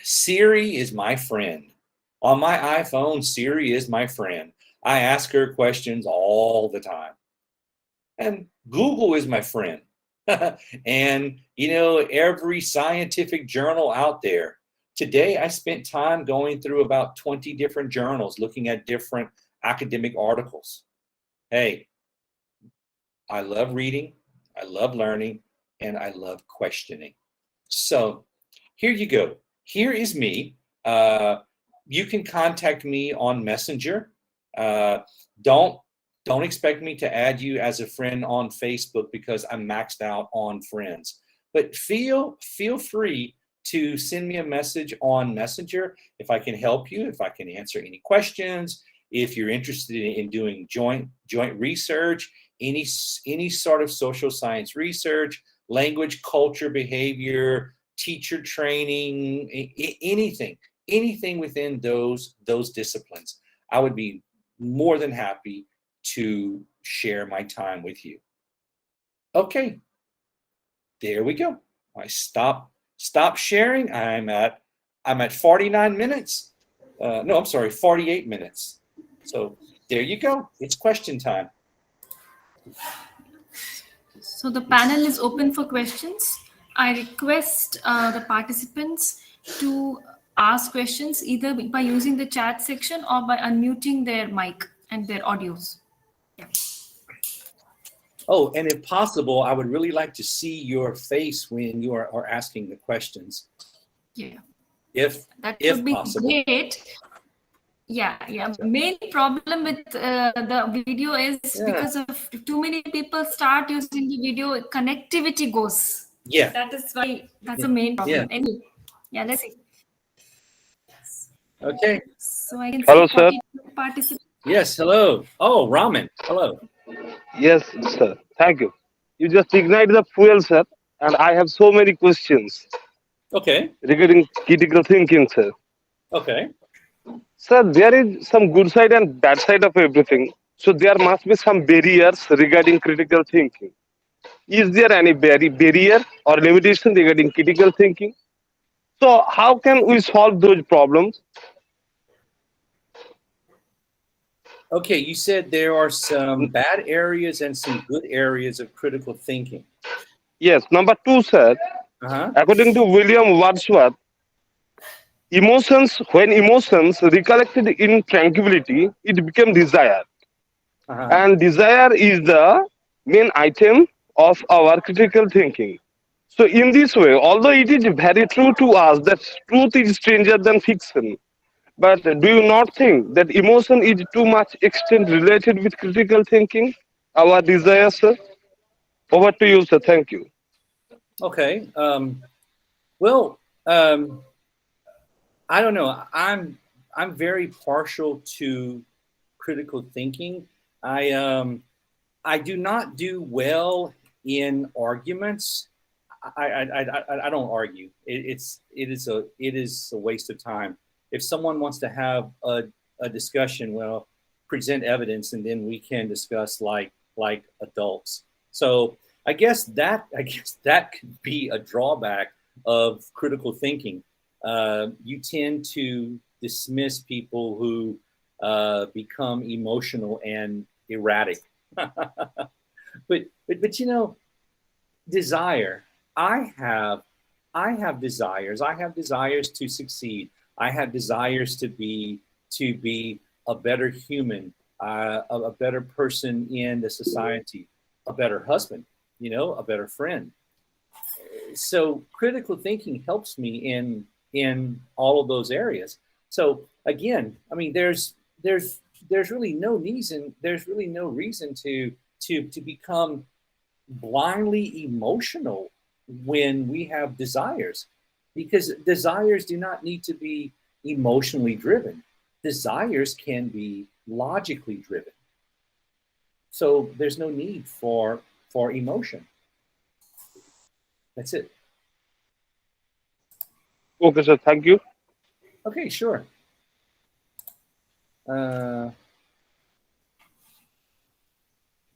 Siri is my friend. On my iPhone, Siri is my friend. I ask her questions all the time. And Google is my friend. And, every scientific journal out there. Today, I spent time going through about 20 different journals, looking at different academic articles. Hey, I love reading, I love learning, and I love questioning. So here you go. Here is me. You can contact me on Messenger. Don't expect me to add you as a friend on Facebook because I'm maxed out on friends. But feel free to send me a message on Messenger if I can help you, if I can answer any questions, if you're interested in doing joint research, any sort of social science research, language, culture, behavior, teacher training, anything within those disciplines. I would be more than happy to share my time with you. Okay, there we go. I stop sharing. I'm at 49 minutes. No, I'm sorry, 48 minutes. So there you go. It's question time. So the panel is open for questions. I request the participants to ask questions either by using the chat section or by unmuting their mic and their audios. Yeah. Oh, and if possible, I would really like to see your face when you are asking the questions. Yeah. If would be possible. Great. Yeah. Main problem with the video is because of too many people start using the video, connectivity goes. Yeah. That's the main problem. Yeah. Anyway, let's see. Okay. So I can Hello, see sir. participants. Yes, hello. Oh, Raman, hello. Yes, sir. Thank you. You just ignite the fuel, sir. And I have so many questions Okay. regarding critical thinking, sir. Okay. Sir, there is some good side and bad side of everything. So there must be some barriers regarding critical thinking. Is there any barrier or limitation regarding critical thinking? So how can we solve those problems? Okay, you said there are some bad areas and some good areas of critical thinking. Yes. Number two, sir. According to William Wordsworth, when emotions recollected in tranquility, it became desire. And desire is the main item of our critical thinking. So in this way, although it is very true to us that truth is stranger than fiction, but do you not think that emotion is too much extent related with critical thinking, our desire, sir? Over to you, sir. Thank you. Okay. Well, I don't know. I'm very partial to critical thinking. I do not do well in arguments. I don't argue. It is a waste of time. If someone wants to have a discussion, well, present evidence, and then we can discuss like adults. So I guess that could be a drawback of critical thinking. You tend to dismiss people who become emotional and erratic. but desire. I have desires. I have desires to succeed. I have desires to be a better human, a better person in the society, a better husband, a better friend. so critical thinking helps me in all of those areas. So again, I mean, there's really no reason to become blindly emotional when we have desires, because desires do not need to be emotionally driven. Desires can be logically driven. So there's no need for emotion. That's it. Okay, sir. Thank you. Okay, sure.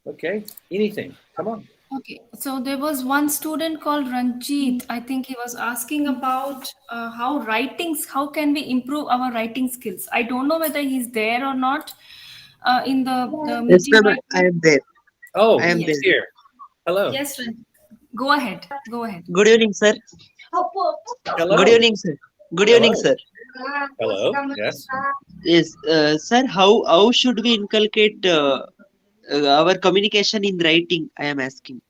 Okay, anything. Come on. Okay, so there was one student called Ranjit. I think he was asking about how can we improve our writing skills? I don't know whether he's there or not in the Yes, meeting ma'am, right I am there. Oh, I am he's there. here. Hello. Yes, Ranjit. Go ahead. Go ahead. Good evening, sir. Hello. Good evening, sir. Good Hello. evening, sir. Hello. Yes. Yes, sir. How should we inculcate our communication in writing? I am asking.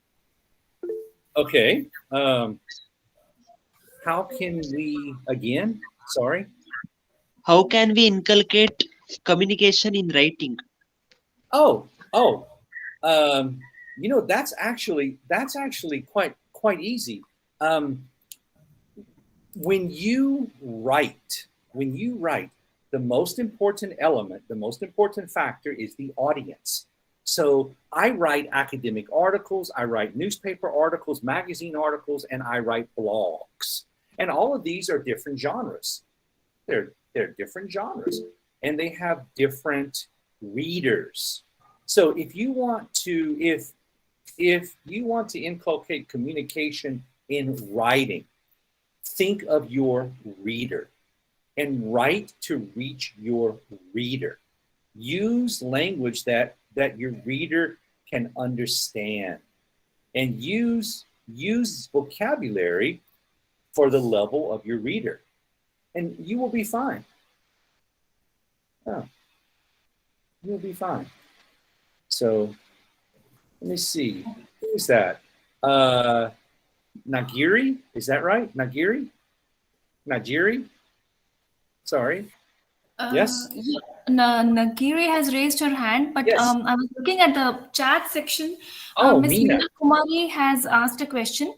Okay. How can we again? Sorry. How can we inculcate communication in writing? Oh. You know, that's actually quite easy. When you write, the most important element, the most important factor is the audience. So I write academic articles, I write newspaper articles, magazine articles, and I write blogs. And all of these are different genres. They're different genres, and they have different readers. So if you want to inculcate communication in writing, think of your reader and write to reach your reader. Use language that your reader can understand, and use vocabulary for the level of your reader, and you will be fine. Oh, you'll be fine. So let me see. Who's that? Nagiri? Is that right? Nagiri? Sorry. Yes? Nagiri has raised her hand, but Yes. I was looking at the chat section. Oh, Miss Meena. Meena Kumari has asked a question.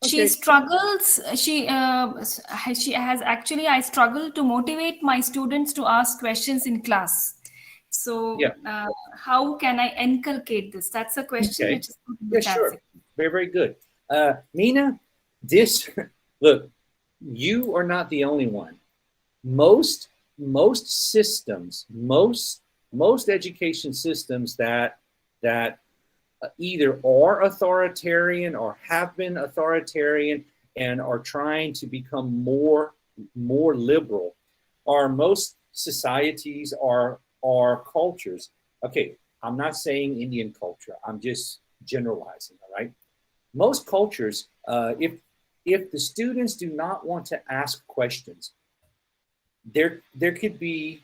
She Okay. struggles. She has actually. I struggle to motivate my students to ask questions in class. So, Yeah. how can I inculcate this? That's a question Okay. which is put in Yeah, the chat sure. section. Very, very good. Meena, look, you are not the only one. Most systems, most education systems that either are authoritarian or have been authoritarian and are trying to become more liberal, or most societies are cultures. Okay, I'm not saying Indian culture. I'm just generalizing. All right. Most cultures, if the students do not want to ask questions, there could be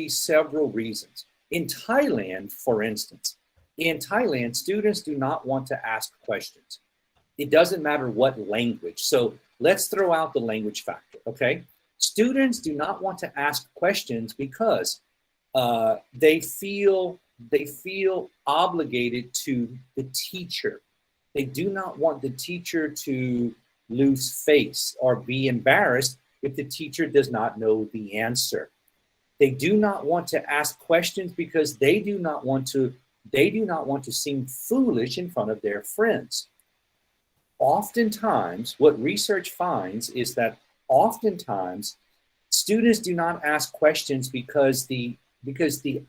several reasons. In Thailand, for instance, students do not want to ask questions. It doesn't matter what language. So let's throw out the language factor, okay? Students do not want to ask questions because they feel obligated to the teacher. They do not want the teacher to lose face or be embarrassed if the teacher does not know the answer. They do not want to ask questions because they do not want to seem foolish in front of their friends. Oftentimes, what research finds is that oftentimes students do not ask questions because the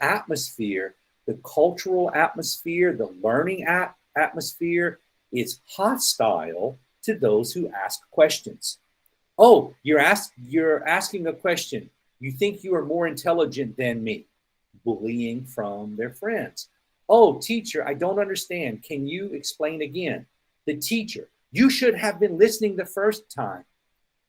atmosphere, the cultural atmosphere, the learning atmosphere is hostile to those who ask questions. Oh, you're asking a question. You think you are more intelligent than me. Bullying from their friends. Oh, teacher, I don't understand. Can you explain again? The teacher, you should have been listening the first time.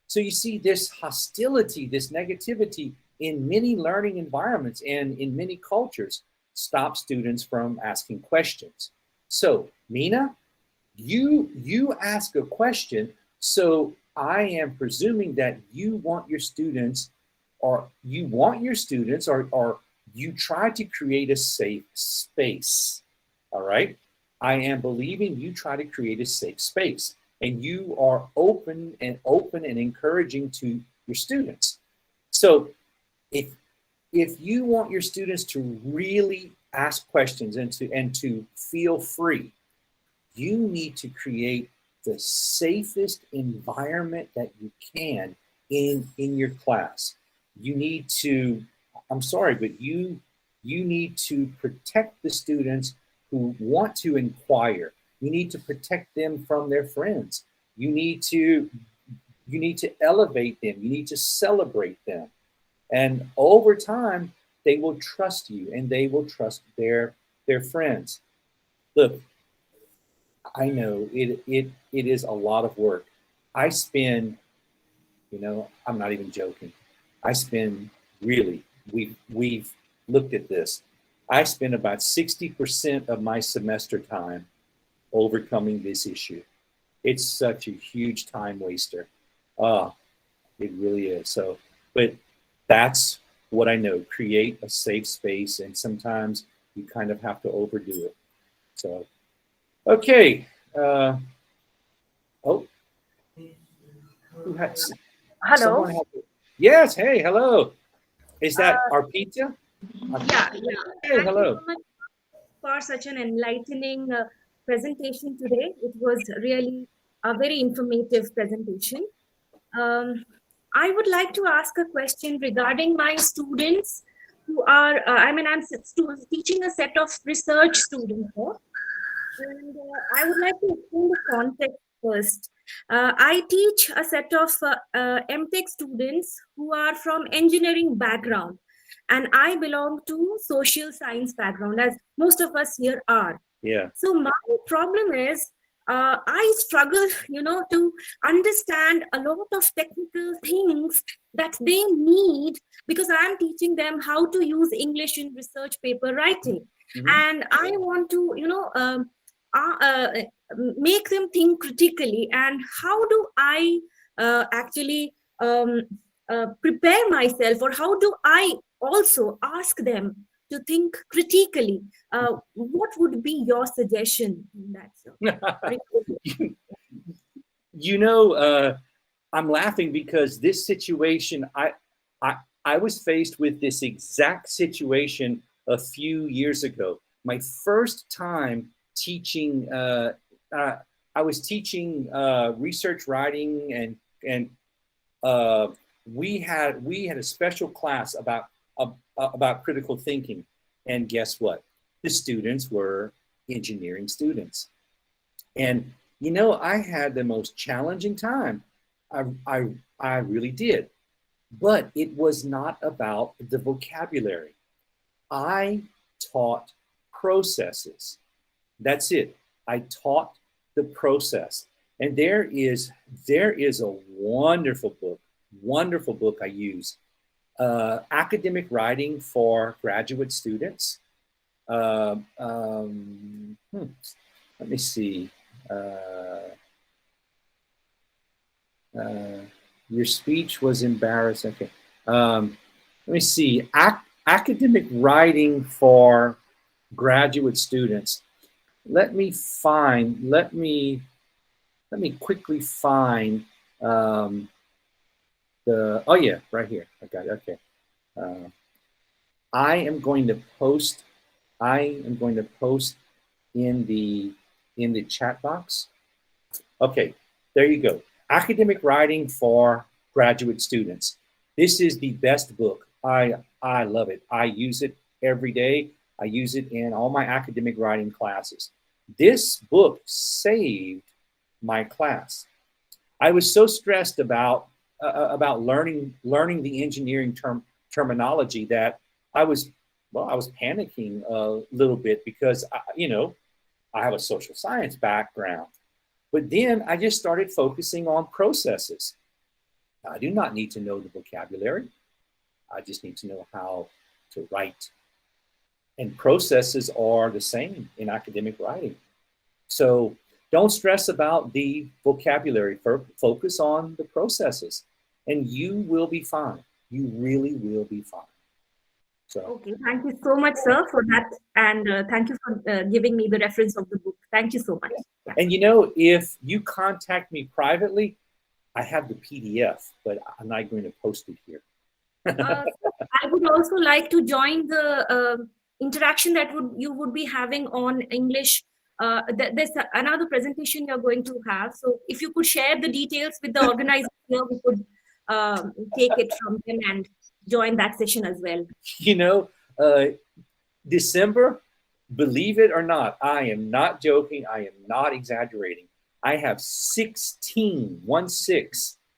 So you see this hostility, this negativity in many learning environments and in many cultures stop students from asking questions. So, Meena, you ask a question So I am presuming that you want your students, or you try to create a safe space. All right. I am believing you try to create a safe space, and you are open and encouraging to your students. So if you want your students to really ask questions and to feel free, you need to create the safest environment that you can in your class. You need to, I'm sorry, but you need to protect the students who want to inquire. You need to protect them from their friends. You need to elevate them. You need to celebrate them. And over time, they will trust you, and they will trust their friends. Look, I know it is a lot of work. I spend, I'm not even joking. I spend really, we've looked at this. I spend about 60% of my semester time overcoming this issue. It's such a huge time waster. It really is. So, but that's what I know. Create a safe space, and sometimes you kind of have to overdo it. So, okay. Who has? Hello. Yes. Hey. Hello. Is that our pizza? Yeah. Hey. Thank Hello. you so much for such an enlightening presentation today. It was really a very informative presentation. I would like to ask a question regarding my students who are, I'm teaching a set of research students here. And I would like to explain the context first. I teach a set of MTech students who are from engineering background, and I belong to social science background, as most of us here are. Yeah. So my problem is, I struggle, to understand a lot of technical things that they need, because I am teaching them how to use English in research paper writing. Mm-hmm. And I want to, make them think critically. And how do I actually prepare myself, or how do I also ask them to think critically? What would be your suggestion in that, sir? I'm laughing because this situation, I was faced with this exact situation a few years ago. My first time teaching, I was teaching research writing, and we had a special class about critical thinking. And guess what? The students were engineering students. And I had the most challenging time. I really did. But it was not about the vocabulary. I taught processes. That's it. I taught the process. And there is a wonderful book I use, academic writing for graduate students. Let me see. Your speech was embarrassing. Okay. Let me see. Academic writing for graduate students. Let me quickly find oh yeah, right here. I got it. Okay. I am going to post in the chat box. Okay, there you go. Academic writing for graduate students. This is the best book. I love it. I use it every day. I use it in all my academic writing classes. This book saved my class. I was so stressed about learning the engineering terminology that I was panicking a little bit, because I have a social science background. But then I just started focusing on processes. I do not need to know the vocabulary. I just need to know how to write. And processes are the same in academic writing. So Don't stress about the vocabulary. Focus on the processes, and you will be fine. You really will be fine. So, Okay, thank you so much, sir, for that. And thank you for giving me the reference of the book. Thank you so much. Yeah. and you know, if you contact me privately, I have the PDF, but I'm not going to post it here. I would also like to join the interaction that you would be having on English. There's another presentation you're going to have. So if you could share the details with the organizer here, we could take it from them and join that session as well. You know, December, believe it or not, I am not joking. I am not exaggerating. I have 16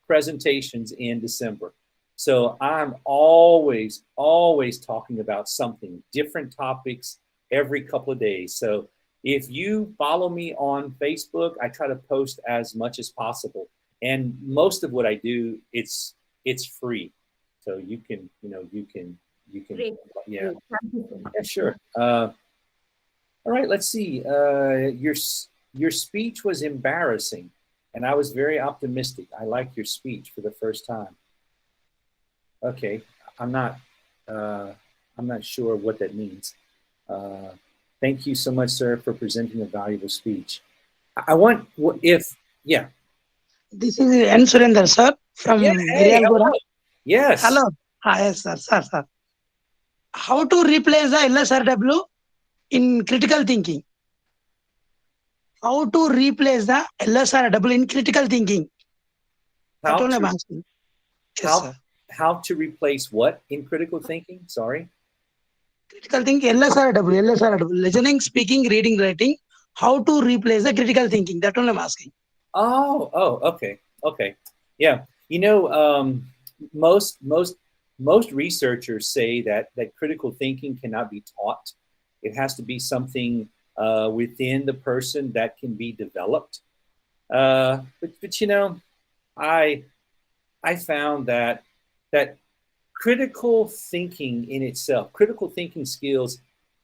presentations in December. So I'm always talking about something, different topics every couple of days. So if you follow me on Facebook, I try to post as much as possible. And most of what I do, it's free. So you can, Great. yeah. Great. Thank you so much. Yeah, sure. All right, let's see. Your speech was embarrassing, and I was very optimistic. I liked your speech for the first time. Okay, I'm not sure what that means. Thank you so much, sir, for presenting a valuable speech. Yeah. This is N. Surender, sir, from Miryalgura. Yes. Hello. Yes, sir. How to replace the LSRW in critical thinking? How to replace the LSRW in critical thinking? That's what I'm asking. Yes, sir. How to replace what in critical thinking? Sorry. Critical thinking, LSRW, listening, speaking, reading, writing. How to replace the critical thinking? That's what I'm asking. Oh, okay. Yeah. You know, most researchers say that critical thinking cannot be taught. It has to be something within the person that can be developed. But you know, I found that critical thinking in itself, critical thinking skills,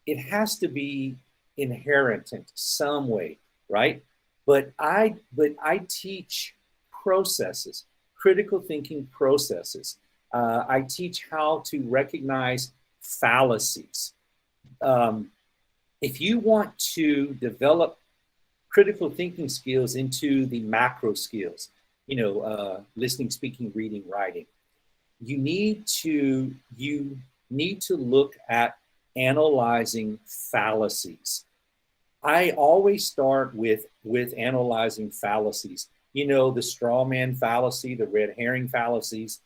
it has to be inherent in some way, right? But I teach processes, critical thinking processes. I teach how to recognize fallacies. If you want to develop critical thinking skills into the macro skills, you know, listening, speaking, reading, writing, you need to look at analyzing fallacies. I always start with analyzing fallacies. You know, the straw man fallacy, the red herring fallacies.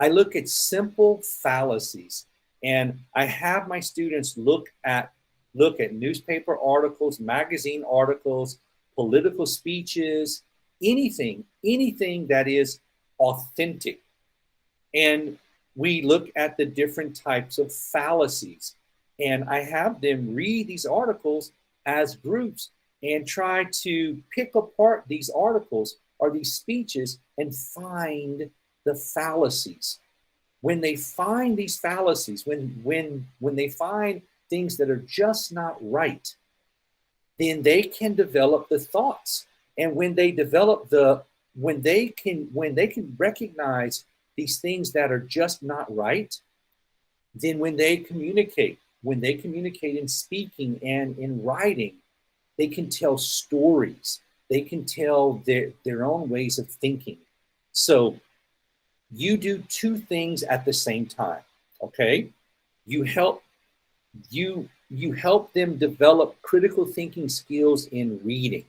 I look at simple fallacies, and I have my students look at newspaper articles, magazine articles, political speeches, anything that is authentic. And we look at the different types of fallacies. And I have them read these articles as groups and try to pick apart these articles or these speeches and find the fallacies. When they find these fallacies, when they find things that are just not right, then they can develop the thoughts. And when they can recognize these things that are just not right, then when they communicate in speaking and in writing, they can tell stories. They can tell their own ways of thinking. So you do two things at the same time, okay? You help them develop critical thinking skills in reading,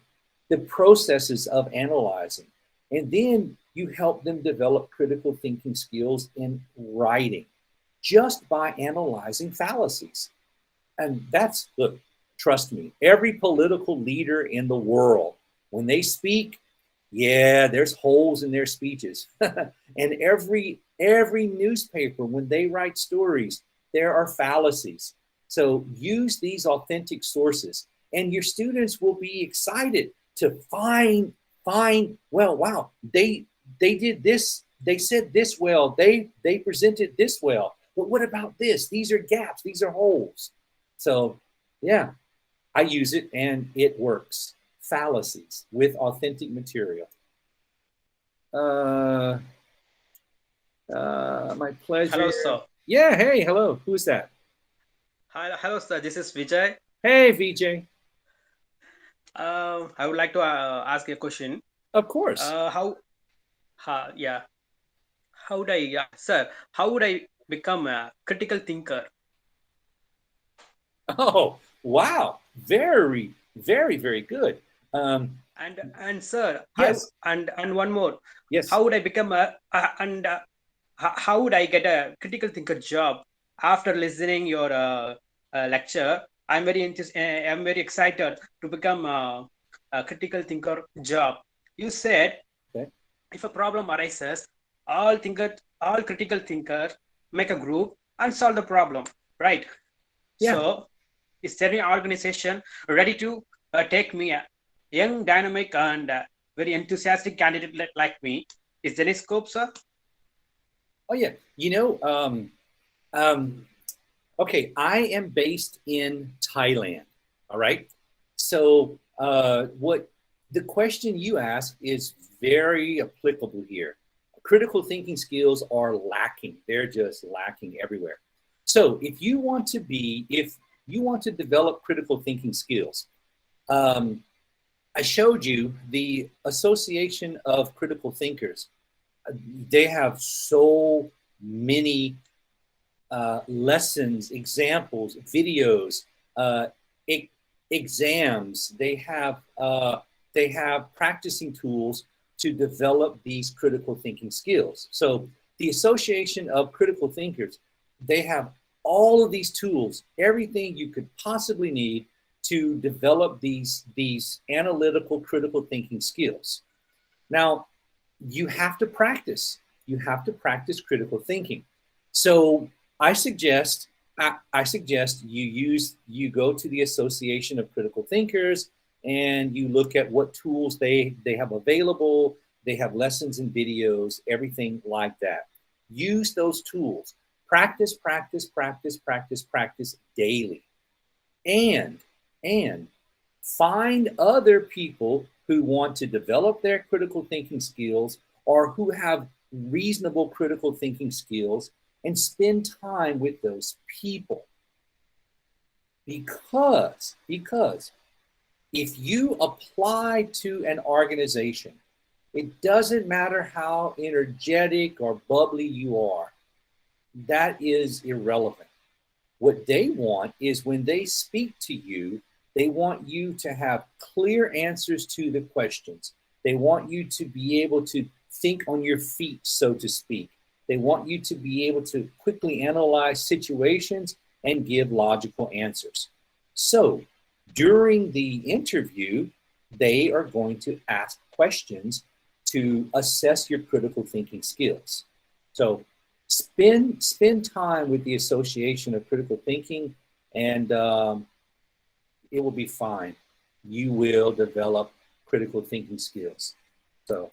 the processes of analyzing, and then you help them develop critical thinking skills in writing just by analyzing fallacies. And look, trust me, every political leader in the world, when they speak, yeah, there's holes in their speeches. And every newspaper, when they write stories, there are fallacies. So use these authentic sources, and your students will be excited to find, well, wow, they did this, they said this well, they presented this well, but what about this? These are gaps, these are holes. So yeah, I use it and it works. Fallacies with Authentic Material. My pleasure. Hello, sir. Yeah, hey, hello. Who's that? Hello, sir. This is Vijay. Hey, VJ. I would like to ask a question. Of course. Yeah. How would I, sir, how would I become a critical thinker? Oh, wow. Very, very, very good. And sir, yes. and one more. Yes. How would I become how would I get a critical thinker job after listening your lecture? I'm very excited to become a critical thinker job. You said, okay, if a problem arises, all critical thinkers make a group and solve the problem, right? Yeah. So, is there an organization ready to take me, a young, dynamic, and very enthusiastic candidate like me? Is there any scope, sir? Oh yeah, okay, I am based in Thailand. All right, so what the question you ask is very applicable here. Critical thinking skills are lacking; they're just lacking everywhere. So if you want to develop critical thinking skills, I showed you the Association of Critical Thinkers. They have so many lessons, examples, videos, exams. They have practicing tools to develop these critical thinking skills. So the Association of Critical Thinkers, they have all of these tools, everything you could possibly need to develop these analytical critical thinking skills. Now, you have to practice. You have to practice critical thinking. So I suggest you go to the Association of Critical Thinkers and you look at what tools they have available. They have lessons and videos, everything like that. Use those tools. Practice, practice, practice, practice, practice daily. And find other people who want to develop their critical thinking skills or who have reasonable critical thinking skills and spend time with those people. Because if you apply to an organization, it doesn't matter how energetic or bubbly you are. That is irrelevant. What they want is when they speak to you, they want you to have clear answers to the questions. They want you to be able to think on your feet, so to speak. They want you to be able to quickly analyze situations and give logical answers. So during the interview, they are going to ask questions to assess your critical thinking skills. So spend time with the Association of Critical Thinking, and it will be fine. You will develop critical thinking skills. So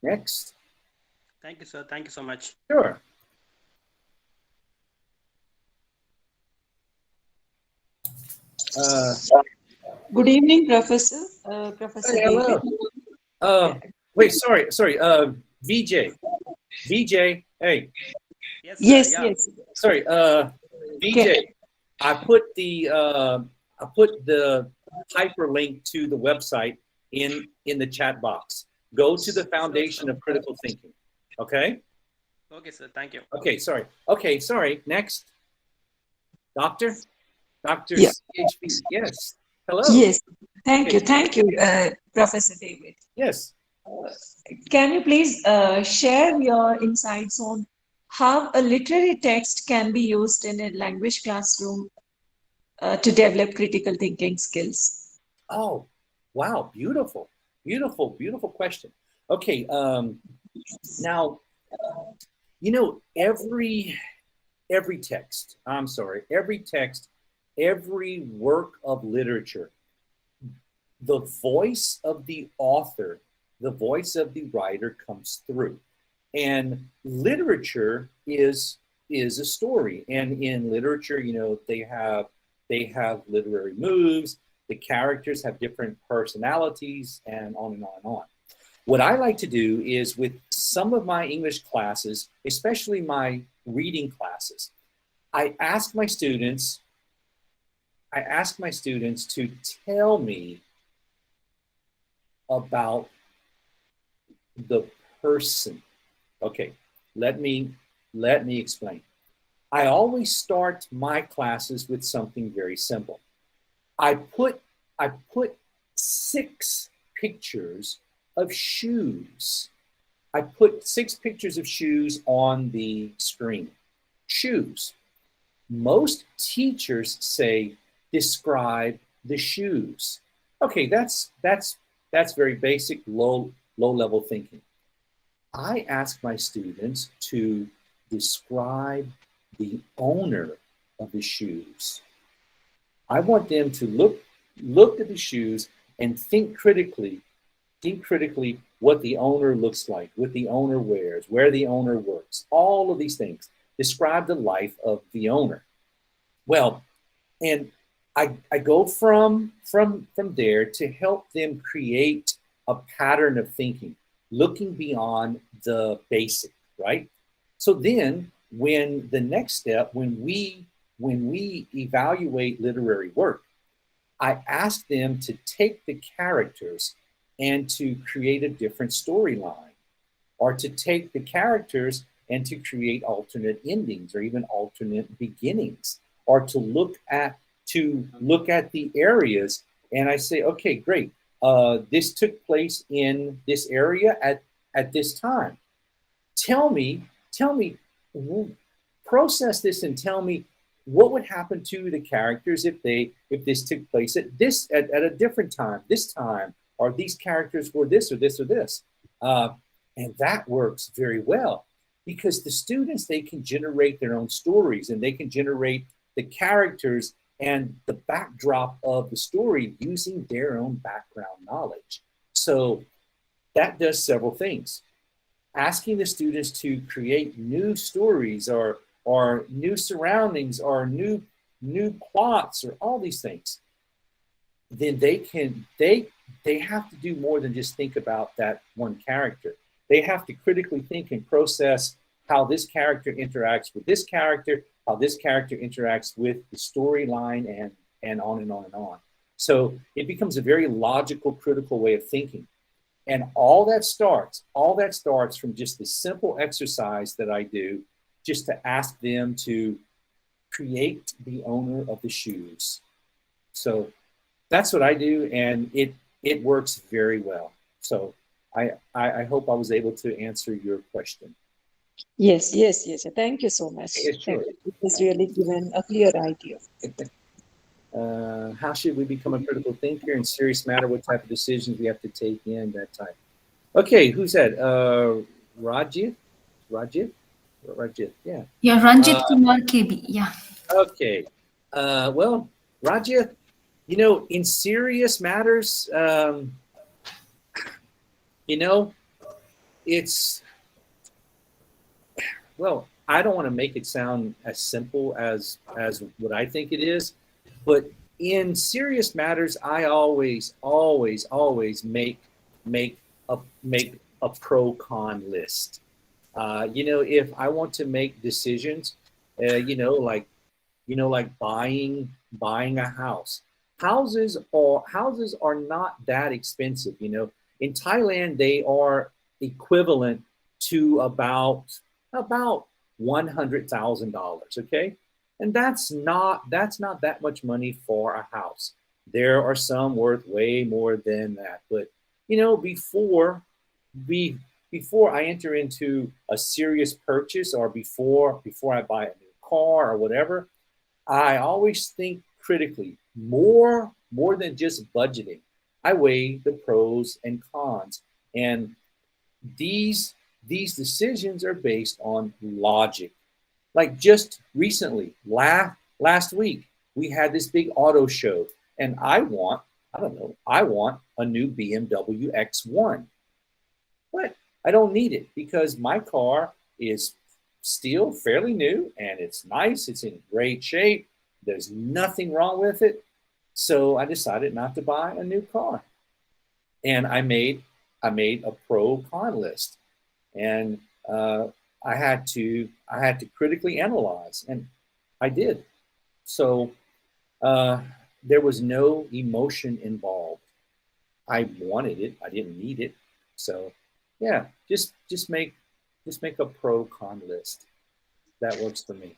next. Thank you, sir. Thank you so much. Sure. Good evening, Professor. Professor hello. David. Wait, sorry. VJ, hey. Yes, Yeah. yes. Sorry, VJ. Okay. I put the hyperlink to the website in the chat box. Go to the Foundation of Critical Thinking. Okay. Okay, sir. Thank you. Okay, sorry. Next, Doctor Yeah. CHP. Yes. Hello. Yes. Thank you, Professor David. Yes. Can you please share your insights on how a literary text can be used in a language classroom to develop critical thinking skills? Oh, wow. Beautiful question. Okay. Now, every text, every work of literature, the voice of the author, the voice of the writer comes through. And literature is a story. And in literature, they have literary moves, The characters have different personalities, and on and on and on. What I like to do is with some of my English classes, especially my reading classes, I ask my students to tell me about the person. Okay, let me explain. I always start my classes with something very simple. I put 6 pictures of shoes. I put 6 pictures of shoes on the screen. Shoes. Most teachers say, describe the shoes. Okay, that's very basic, low level thinking. I ask my students to describe the owner of the shoes. I want them to look at the shoes and think critically what the owner looks like, what the owner wears, where the owner works, all of these things. Describe the life of the owner. Well, and I go from there to help them create a pattern of thinking, looking beyond the basic, right? So then when the next step, when we evaluate literary work, I ask them to take the characters and to create a different storyline, or to take the characters and to create alternate endings or even alternate beginnings, or to look at the areas. And I say, okay, great. This took place in this area at this time. Tell me, process this and tell me what would happen to the characters if this took place at a different time, this time, or these characters were this or this or this. And that works very well because the students, they can generate their own stories and they can generate the characters and the backdrop of the story using their own background knowledge. So that does several things. Asking the students to create new stories or new surroundings or new plots or all these things, then they have to do more than just think about that one character. They have to critically think and process how this character interacts with this character, how this character interacts with the storyline, and on and on and on. So it becomes a very logical, critical way of thinking. And all that starts from just the simple exercise that I do, just to ask them to create the owner of the shoes. So that's what I do, and it works very well. So I hope I was able to answer your question. Yes. Thank you so much. Yes, sure. It was really given a clear idea. How should we become a critical thinker in serious matter? What type of decisions we have to take in that type? Okay, who's that? Rajit, yeah. Yeah, Ranjit Kumar KB, yeah. Okay, well, Rajit, in serious matters, it's, well, I don't want to make it sound as simple as what I think it is, but in serious matters, I always make a pro-con list. If I want to make decisions, like buying a house. Houses are not that expensive. In Thailand, they are equivalent to about $100,000. Okay, and that's not that much money for a house. There are some worth way more than that. But before I enter into a serious purchase, or before I buy a new car or whatever, I always think critically, more than just budgeting. I weigh the pros and cons, and these decisions are based on logic. Like just recently, last week, we had this big auto show, and I want a new BMW X1. But I don't need it because my car is still fairly new and it's nice. It's in great shape. There's nothing wrong with it. So I decided not to buy a new car. And I made a pro-con list. And I had to critically analyze, and I did. So there was no emotion involved. I wanted it. I didn't need it. So yeah, just make a pro-con list. That works for me.